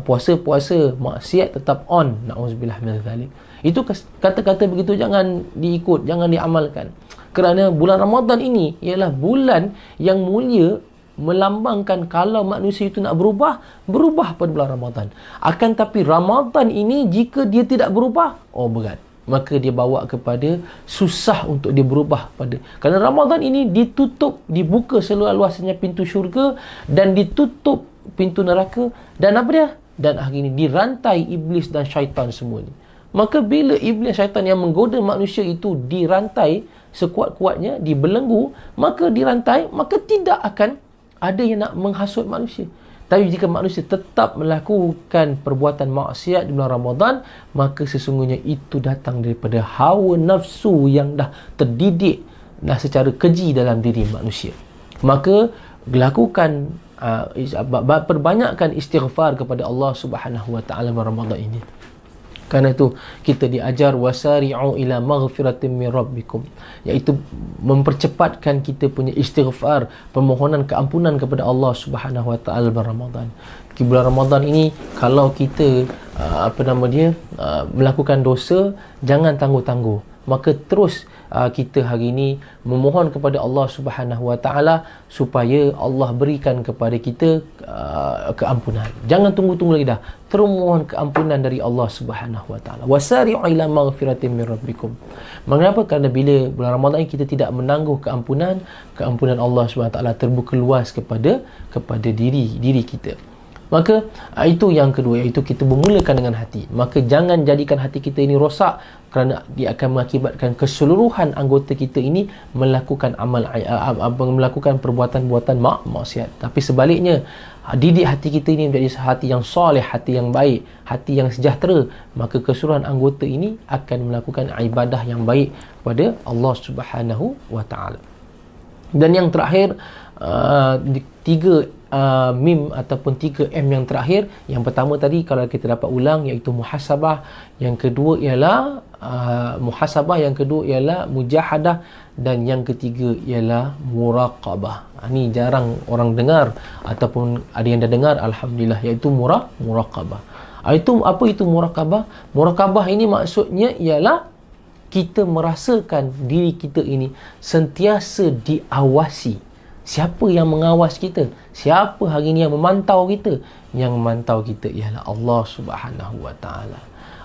Speaker 1: puasa-puasa, maksiat tetap on. Na'udzubillah min dzalik. Itu kata-kata begitu jangan diikut, jangan diamalkan. Kerana bulan Ramadan ini ialah bulan yang mulia, melambangkan kalau manusia itu nak berubah pada bulan Ramadan. Akan tapi Ramadan ini jika dia tidak berubah, berat. Maka dia bawa kepada susah untuk dia berubah pada. Kerana Ramadan ini ditutup, dibuka seluas-luasnya pintu syurga dan ditutup pintu neraka, dan apa dia? Dan hari ini dirantai iblis dan syaitan semua ni. Maka bila iblis syaitan yang menggoda manusia itu dirantai sekuat-kuatnya, dibelenggu, maka dirantai, maka tidak akan ada yang nak menghasut manusia. Tapi jika manusia tetap melakukan perbuatan maksiat di bulan Ramadan, maka sesungguhnya itu datang daripada hawa nafsu yang dah terdidik secara keji dalam diri manusia. Maka lakukan perbanyakkan istighfar kepada Allah Subhanahu wa taala dalam Ramadan ini. Kerana itu kita diajar wasari'u ila maghfiratin min rabbikum, iaitu mempercepatkan kita punya istighfar, permohonan keampunan kepada Allah Subhanahu wa taala dalam Ramadan. Di bulan Ramadan ini kalau kita melakukan dosa, jangan tangguh-tangguh. Maka terus kita hari ini memohon kepada Allah Subhanahu wa taala supaya Allah berikan kepada kita keampunan. Jangan tunggu-tunggu lagi dah. Terus mohon keampunan dari Allah Subhanahu wa taala. Wasari'u ila maghfiratin min rabbikum. Mengapa? Kerana bila bulan Ramadan ini kita tidak menangguh keampunan Allah Subhanahu wa taala terbuka luas kepada diri kita. Maka itu yang kedua, iaitu kita bermulakan dengan hati. Maka jangan jadikan hati kita ini rosak, kerana dia akan mengakibatkan keseluruhan anggota kita ini melakukan melakukan perbuatan-perbuatan maksiat. Tapi sebaliknya, didik hati kita ini menjadi hati yang soleh, hati yang baik, hati yang sejahtera, maka keseluruhan anggota ini akan melakukan ibadah yang baik kepada Allah Subhanahu wa taala. Dan yang terakhir, tiga mim ataupun 3M yang terakhir. Yang pertama tadi kalau kita dapat ulang, iaitu muhasabah. Yang kedua ialah muhasabah, yang kedua ialah mujahadah, dan yang ketiga ialah muraqabah. Ini jarang orang dengar ataupun ada yang dah dengar, alhamdulillah, iaitu muraqabah. Apa itu muraqabah? Muraqabah ini maksudnya ialah kita merasakan diri kita ini sentiasa diawasi. Siapa yang mengawas kita? Siapa hari ini yang memantau kita? Yang memantau kita ialah Allah Subhanahu wa taala.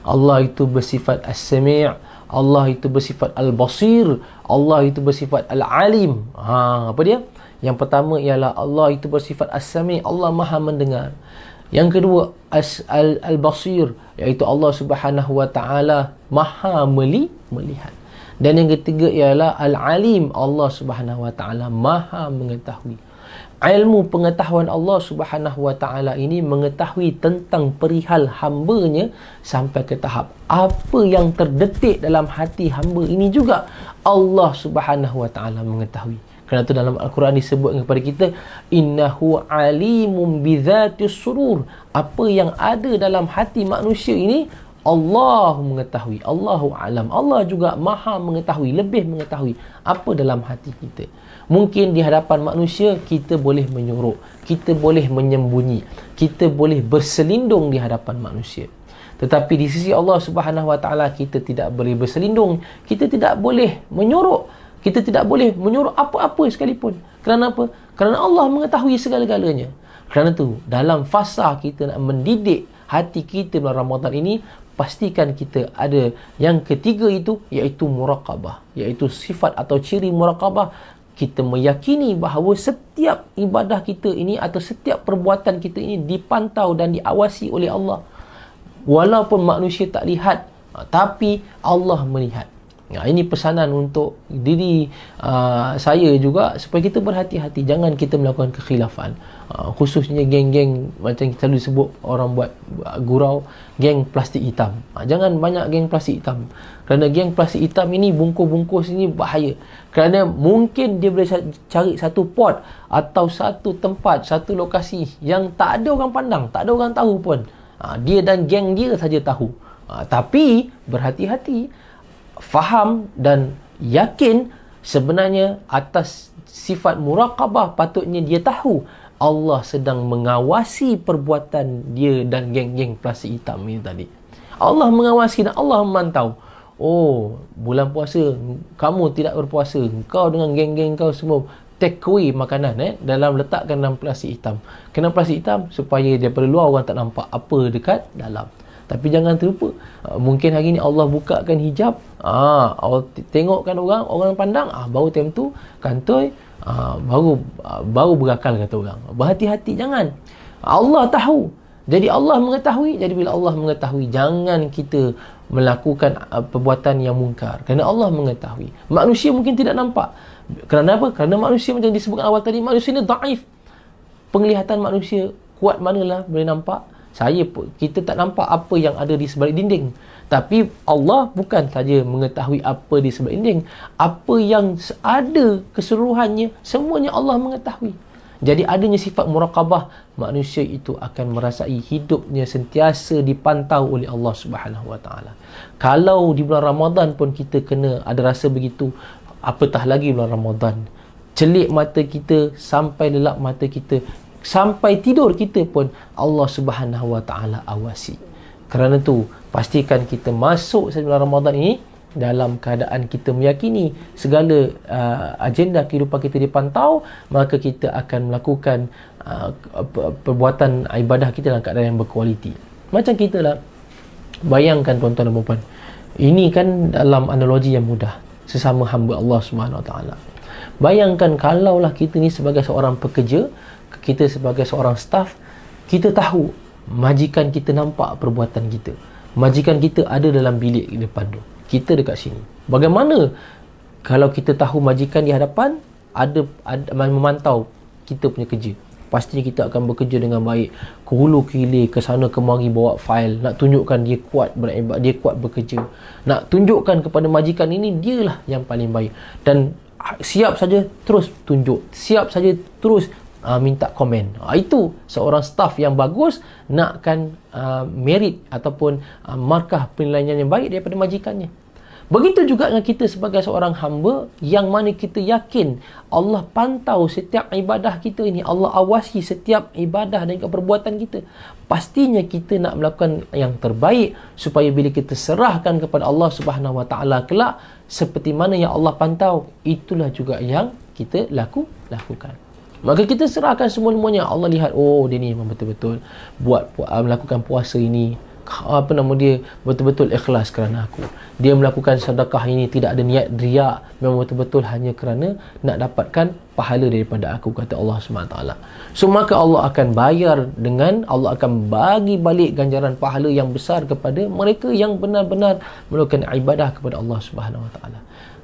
Speaker 1: Allah itu bersifat As-Sami', Allah itu bersifat Al-Basir, Allah itu bersifat Al-Alim. Apa dia? Yang pertama ialah Allah itu bersifat As-Sami', Allah Maha mendengar. Yang kedua, Al-Basir, iaitu Allah Subhanahu wa taala Maha melihat. Dan yang ketiga ialah Al-Alim, Allah Subhanahu wa taala Maha mengetahui. Ilmu pengetahuan Allah Subhanahu wa taala ini mengetahui tentang perihal hamba-Nya sampai ke tahap apa yang terdetik dalam hati hamba ini juga Allah Subhanahu wa taala mengetahui. Kerana itu dalam Al-Quran disebut kepada kita, innahu alimun bidzatis surur. Apa yang ada dalam hati manusia ini Allah mengetahui. Allahu alam. Allah juga Maha mengetahui, lebih mengetahui apa dalam hati kita. Mungkin di hadapan manusia kita boleh menyorok, kita boleh menyembunyi, kita boleh berselindung di hadapan manusia. Tetapi di sisi Allah Subhanahu wa taala kita tidak boleh berselindung, kita tidak boleh menyorok, kita tidak boleh menyorok apa-apa sekalipun. Kerana apa? Kerana Allah mengetahui segala-galanya. Kerana itu dalam fasa kita nak mendidik hati kita dalam Ramadan ini, pastikan kita ada yang ketiga itu, iaitu muraqabah, iaitu sifat atau ciri muraqabah. Kita meyakini bahawa setiap ibadah kita ini atau setiap perbuatan kita ini dipantau dan diawasi oleh Allah. Walaupun manusia tak lihat, tapi Allah melihat. Ini pesanan untuk diri saya juga, supaya kita berhati-hati, jangan kita melakukan kekhilafan. Khususnya geng-geng macam kita selalu sebut, orang buat gurau, geng plastik hitam. Jangan banyak geng plastik hitam. Kerana geng plastik hitam ini, bungkus-bungkus ini bahaya. Kerana mungkin dia boleh cari satu pot atau satu tempat, satu lokasi yang tak ada orang pandang, tak ada orang tahu pun. Dia dan geng dia saja tahu. Tapi berhati-hati, faham dan yakin sebenarnya atas sifat muraqabah patutnya dia tahu Allah sedang mengawasi perbuatan dia dan geng-geng plastik hitam ini tadi. Allah mengawasi dan Allah memantau. Oh, bulan puasa kamu tidak berpuasa, kau dengan geng-geng kau semua take away makanan dalam letakkan dalam plastik hitam. Kenapa plastik hitam? Supaya daripada luar orang tak nampak apa dekat dalam. Tapi jangan terlupa, mungkin hari ni Allah bukakan hijab, Allah tengokkan orang pandang, baru time tu kantoi, baru berakal kata orang. Berhati-hati, jangan. Allah tahu. Jadi Allah mengetahui. Jadi bila Allah mengetahui, jangan kita melakukan perbuatan yang mungkar. Kerana Allah mengetahui. Manusia mungkin tidak nampak. Kerana apa? Kerana manusia macam disebutkan awal tadi, manusia ni dhaif. Penglihatan manusia kuat manalah boleh nampak. Kita tak nampak apa yang ada di sebalik dinding. Tapi Allah bukan saja mengetahui apa di sebalik dinding, apa yang ada keseluruhannya, semuanya Allah mengetahui. Jadi adanya sifat muraqabah, manusia itu akan merasai hidupnya sentiasa dipantau oleh Allah Subhanahu wa taala. Kalau di bulan Ramadan pun kita kena ada rasa begitu, apatah lagi bulan Ramadan. Celik mata kita sampai lelap mata kita, sampai tidur kita pun Allah Subhanahu wa taala awasi. Kerana tu pastikan kita masuk bulan Ramadan ini dalam keadaan kita meyakini segala agenda kehidupan kita dipantau, maka kita akan melakukan perbuatan ibadah kita dalam keadaan yang berkualiti. Macam kita lah, bayangkan tuan-tuan dan puan-puan, ini kan dalam analogi yang mudah, sesama hamba Allah Subhanahu wa taala. Bayangkan kalaulah kita ni sebagai seorang pekerja, kita sebagai seorang staff, kita tahu majikan kita nampak perbuatan kita. Majikan kita ada dalam bilik di depan tu, kita dekat sini. Bagaimana kalau kita tahu majikan di hadapan ada memantau kita punya kerja? Pastinya kita akan bekerja dengan baik, ke hulu ke hilir, ke sana kemari bawa fail, nak tunjukkan dia kuat beribadah, dia kuat bekerja, nak tunjukkan kepada majikan ini dialah yang paling baik. Dan siap saja terus tunjuk, siap saja terus minta komen. Itu seorang staff yang bagus, nakkan merit ataupun markah penilaian yang baik daripada majikannya. Begitu juga dengan kita sebagai seorang hamba, yang mana kita yakin Allah pantau setiap ibadah kita ini, Allah awasi setiap ibadah dan perbuatan kita. Pastinya kita nak melakukan yang terbaik supaya bila kita serahkan kepada Allah Subhanahu wa taala kelak, seperti mana yang Allah pantau, itulah juga yang kita lakukan. Maka kita serahkan semua-semuanya. Allah lihat, oh dia ni memang betul-betul melakukan puasa ini dia betul-betul ikhlas kerana aku. Dia melakukan sedekah ini tidak ada niat riak, memang betul-betul hanya kerana nak dapatkan pahala daripada aku, kata Allah SWT. So maka Allah akan bayar dengan, Allah akan bagi balik ganjaran pahala yang besar kepada mereka yang benar-benar melakukan ibadah kepada Allah SWT.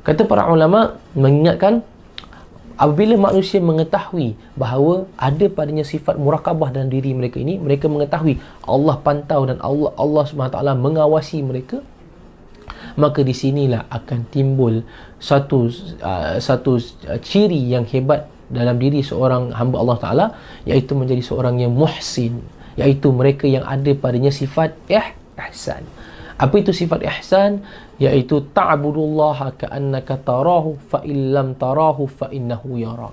Speaker 1: Kata para ulama mengingatkan, apabila manusia mengetahui bahawa ada padanya sifat murakabah dalam diri mereka ini, mereka mengetahui Allah pantau dan Allah SWT mengawasi mereka, maka di sinilah akan timbul satu ciri yang hebat dalam diri seorang hamba Allah Ta'ala, iaitu menjadi seorang yang muhsin, iaitu mereka yang ada padanya sifat ihsan. Apa itu sifat ihsan? Iaitu ta'budullaha ka'annaka tarahu fa illam tarahu fa innahu yara.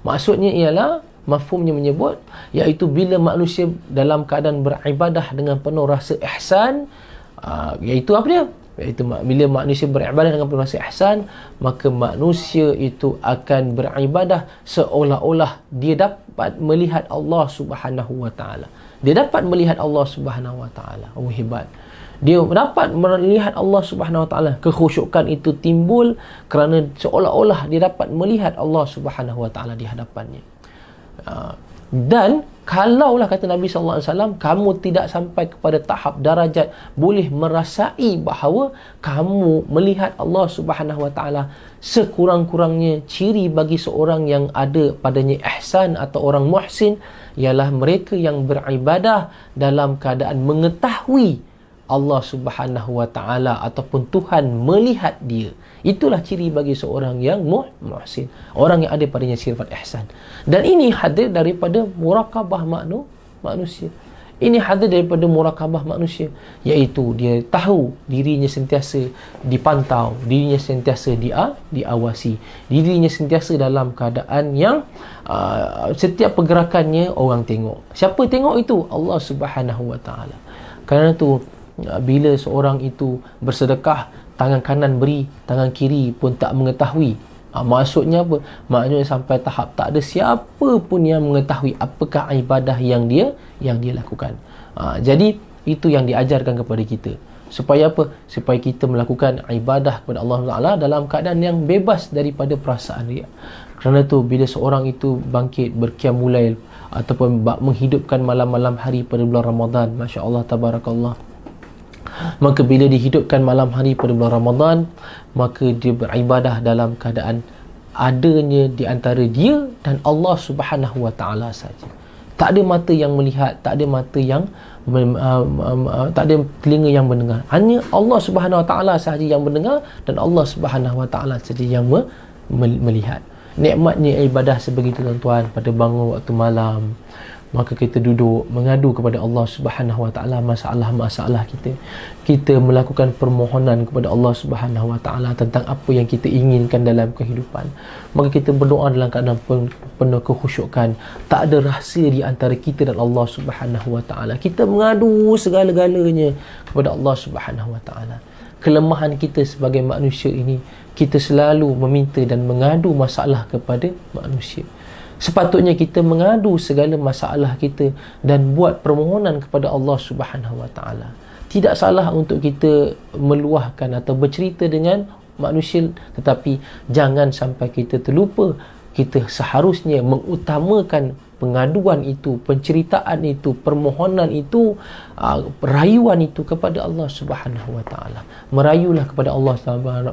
Speaker 1: Maksudnya ialah, mafhumnya menyebut, iaitu bila manusia dalam keadaan beribadah dengan penuh rasa ihsan, iaitu apa dia? Iaitu bila manusia beribadah dengan penuh rasa ihsan, maka manusia itu akan beribadah seolah-olah dia dapat melihat Allah Subhanahu wa taala. Dia dapat melihat Allah Subhanahu wa taala. Oh, hebat. Dia dapat melihat Allah Subhanahu wa taala. Kekhusyukan itu timbul kerana seolah-olah dia dapat melihat Allah Subhanahu wa taala di hadapannya. Dan kalaulah, kata Nabi sallallahu alaihi wasallam, kamu tidak sampai kepada tahap darajat boleh merasai bahawa kamu melihat Allah Subhanahu wa taala, sekurang-kurangnya ciri bagi seorang yang ada padanya ihsan atau orang muhsin ialah mereka yang beribadah dalam keadaan mengetahui Allah Subhanahu wa taala ataupun Tuhan melihat dia. Itulah ciri bagi seorang yang muhsin, orang yang ada padanya sifat ihsan. Dan ini hadir daripada murakabah manusia. Ini hadir daripada murakabah manusia, iaitu dia tahu dirinya sentiasa dipantau, dirinya sentiasa diawasi, dirinya sentiasa dalam keadaan yang setiap pergerakannya orang tengok. Siapa tengok itu? Allah Subhanahu wa taala. Kerana itu bila seorang itu bersedekah, tangan kanan beri, tangan kiri pun tak mengetahui. Maksudnya apa? Maksudnya sampai tahap tak ada siapa pun yang mengetahui apakah ibadah yang dia lakukan. Jadi itu yang diajarkan kepada kita. Supaya apa? Supaya kita melakukan ibadah kepada Allah Taala dalam keadaan yang bebas daripada perasaan riak. Kerana itu bila seorang itu bangkit berqiyamul lail ataupun menghidupkan malam-malam hari pada bulan Ramadan, masya-Allah tabarakallah, maka bila dihidupkan malam hari pada bulan Ramadan, maka dia beribadah dalam keadaan adanya di antara dia dan Allah Subhanahu wa taala saja. Tak ada mata yang melihat, tak ada mata yang tak ada telinga yang mendengar. Hanya Allah Subhanahu wa taala sahaja yang mendengar dan Allah Subhanahu wa taala saja yang melihat. Nikmatnya ibadah sebegitu, tuan-tuan. Pada bangun waktu malam, maka kita duduk mengadu kepada Allah Subhanahu wa taala masalah-masalah kita. Kita melakukan permohonan kepada Allah Subhanahu wa taala tentang apa yang kita inginkan dalam kehidupan. Maka kita berdoa dalam keadaan penuh kekhusyukan. Tak ada rahsia di antara kita dan Allah Subhanahu wa taala. Kita mengadu segala-galanya kepada Allah Subhanahu wa taala. Kelemahan kita sebagai manusia ini, kita selalu meminta dan mengadu masalah kepada manusia. Sepatutnya kita mengadu segala masalah kita dan buat permohonan kepada Allah Subhanahu wa taala. Tidak salah untuk kita meluahkan atau bercerita dengan manusia, tetapi jangan sampai kita terlupa kita seharusnya mengutamakan pengaduan itu, penceritaan itu, permohonan itu, rayuan itu kepada Allah Subhanahu wa taala. Merayulah kepada Allah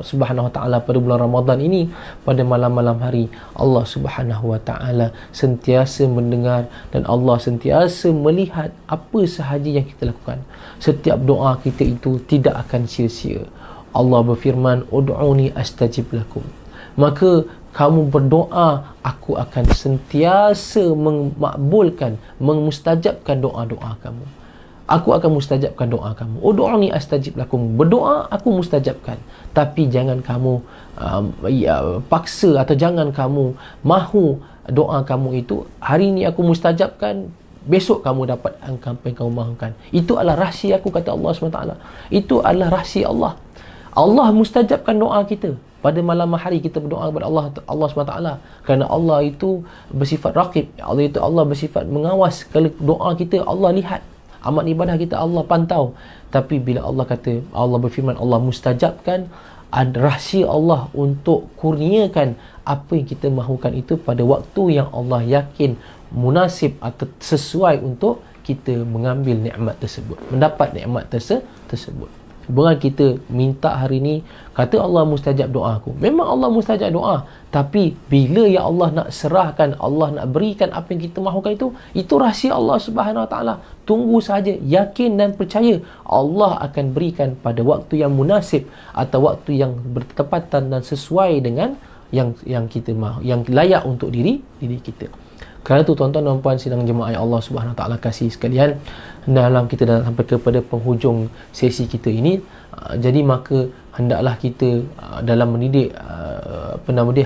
Speaker 1: Subhanahu wa taala pada bulan Ramadan ini, pada malam-malam hari. Allah Subhanahu wa taala sentiasa mendengar dan Allah sentiasa melihat apa sahaja yang kita lakukan. Setiap doa kita itu tidak akan sia-sia. Allah berfirman, "Ud'uni astajib lakum." Maka kamu berdoa, aku akan sentiasa memakbulkan, memustajabkan doa-doa kamu. Aku akan mustajabkan doa kamu. Ud'uni astajib lakum. Berdoa, aku mustajabkan. Tapi jangan kamu paksa atau jangan kamu mahu doa kamu itu hari ini aku mustajabkan, besok kamu dapat apa yang kamu mahukan. Itu adalah rahsia aku, kata Allah SWT. Itu adalah rahsia Allah. Allah mustajabkan doa kita. Pada malam hari kita berdoa kepada Allah SWT, kerana Allah itu bersifat raqib. Allah bersifat mengawas. Kalau doa kita Allah lihat, amal ibadah kita Allah pantau. Tapi bila Allah kata, Allah berfirman, Allah mustajabkan, ada rahsia Allah untuk kurniakan apa yang kita mahukan itu pada waktu yang Allah yakin munasib atau sesuai untuk kita mengambil nikmat tersebut, mendapat nikmat tersebut. Bukan kita minta hari ni, kata Allah mustajab doa aku. Memang Allah mustajab doa, tapi bila ya Allah nak serahkan, Allah nak berikan apa yang kita mahukan itu rahsia Allah Subhanahu Wa Taala. Tunggu saja, yakin dan percaya Allah akan berikan pada waktu yang munasib atau waktu yang bertepatan dan sesuai dengan yang kita mahu, yang layak untuk diri kita. Kerana itu tuan-tuan dan puan sidang jemaah yang Allah Subhanahu Wa Taala kasih sekalian, dalam kita dah sampai kepada penghujung sesi kita ini, jadi maka hendaklah kita dalam mendidik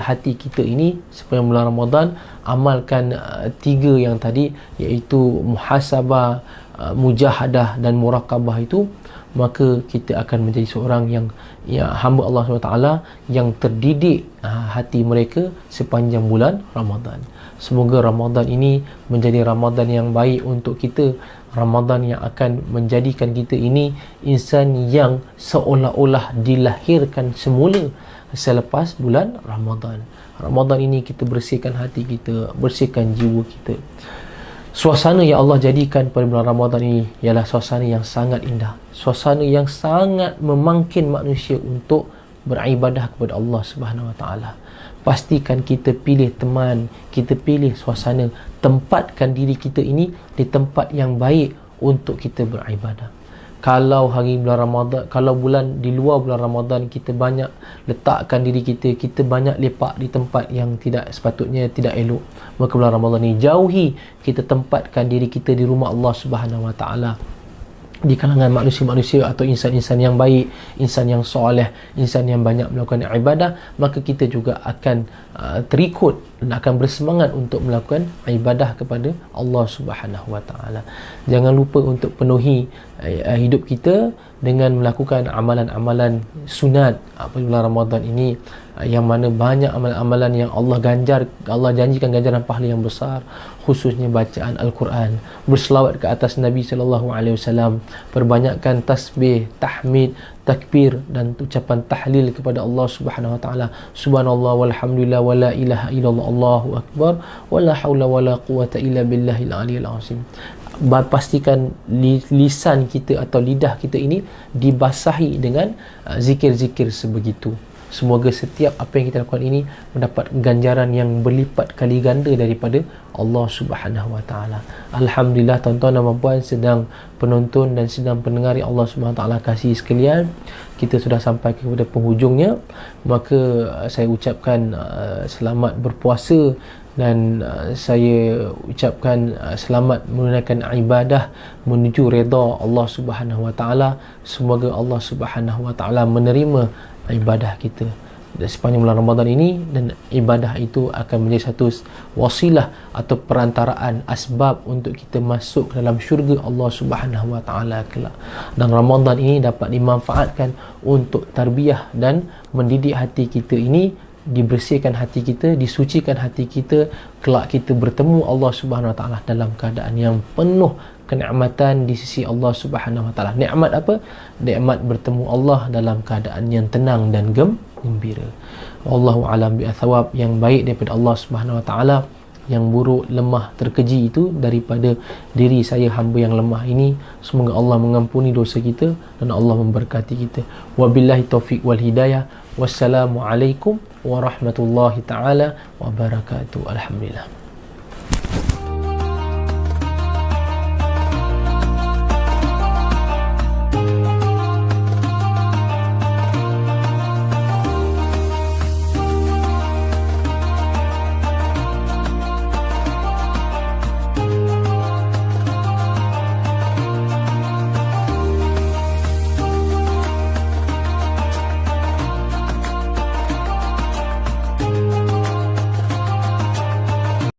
Speaker 1: hati kita ini sepanjang bulan Ramadan, amalkan 3 yang tadi, iaitu muhasabah, mujahadah dan muraqabah itu, maka kita akan menjadi seorang yang hamba Allah SWT yang terdidik hati mereka sepanjang bulan Ramadan. Semoga Ramadan ini menjadi Ramadan yang baik untuk kita, Ramadan yang akan menjadikan kita ini insan yang seolah-olah dilahirkan semula selepas bulan Ramadan. Ramadan ini kita bersihkan hati kita, bersihkan jiwa kita. Suasana yang Allah jadikan pada bulan Ramadan ini ialah suasana yang sangat indah, suasana yang sangat memangkin manusia untuk beribadah kepada Allah Subhanahu Wa Taala. Pastikan kita pilih teman, kita pilih suasana, tempatkan diri kita ini di tempat yang baik untuk kita beribadah. Kalau hari bulan Ramadan, kalau bulan di luar bulan Ramadan kita banyak letakkan diri kita, kita banyak lepak di tempat yang tidak sepatutnya, tidak elok, maka bulan Ramadan ni jauhi, kita tempatkan diri kita di rumah Allah Subhanahu Wa Taala, di kalangan manusia-manusia atau insan-insan yang baik, insan yang soleh, insan yang banyak melakukan ibadah, maka kita juga akan terikut dan akan bersemangat untuk melakukan ibadah kepada Allah Subhanahu Wa Taala. Jangan lupa untuk penuhi hidup kita dengan melakukan amalan-amalan sunat pada bulan Ramadan ini, yang mana banyak amalan-amalan yang Allah janjikan ganjaran pahala yang besar, khususnya bacaan Al-Quran, berselawat ke atas Nabi sallallahu alaihi wasallam, perbanyakkan tasbih, tahmid, takbir dan ucapan tahlil kepada Allah Subhanahu Wa Taala. Subhanallah walhamdulillah wala ilaha illallah, Allahu akbar, wala haula wala quwata illa billahil aliyil azim. Pastikan lisan kita atau lidah kita ini dibasahi dengan zikir-zikir sebegitu. Semoga setiap apa yang kita lakukan ini mendapat ganjaran yang berlipat kali ganda daripada Allah Subhanahu Wa Taala. Alhamdulillah tuan-tuan dan puan sedang penonton dan sedang pendengar yang Allah Subhanahu Wa Taala kasih sekalian, kita sudah sampai kepada penghujungnya. Maka saya ucapkan selamat berpuasa dan saya ucapkan selamat menunaikan ibadah menuju redha Allah Subhanahu Wa Taala. Semoga Allah Subhanahu Wa Taala menerima ibadah kita sepanjang bulan Ramadan ini, dan ibadah itu akan menjadi satu wasilah atau perantaraan asbab untuk kita masuk ke dalam syurga Allah Subhanahu Wa Taala kelak. Dan Ramadan ini dapat dimanfaatkan untuk tarbiyah dan mendidik hati kita ini, dibersihkan hati kita, disucikan hati kita, kelak kita bertemu Allah Subhanahu Wa Taala dalam keadaan yang penuh kenikmatan di sisi Allah Subhanahu Wa Taala. Nikmat apa? Nikmat bertemu Allah dalam keadaan yang tenang dan gembira. Wallahu alam bi'athawab. Yang baik daripada Allah Subhanahu Wa Taala, yang buruk, lemah, terkeji itu daripada diri saya, hamba yang lemah ini. Semoga Allah mengampuni dosa kita dan Allah memberkati kita. Wabillahi taufiq wal hidayah. Wassalamualaikum warahmatullahi taala wabarakatuh. Alhamdulillah.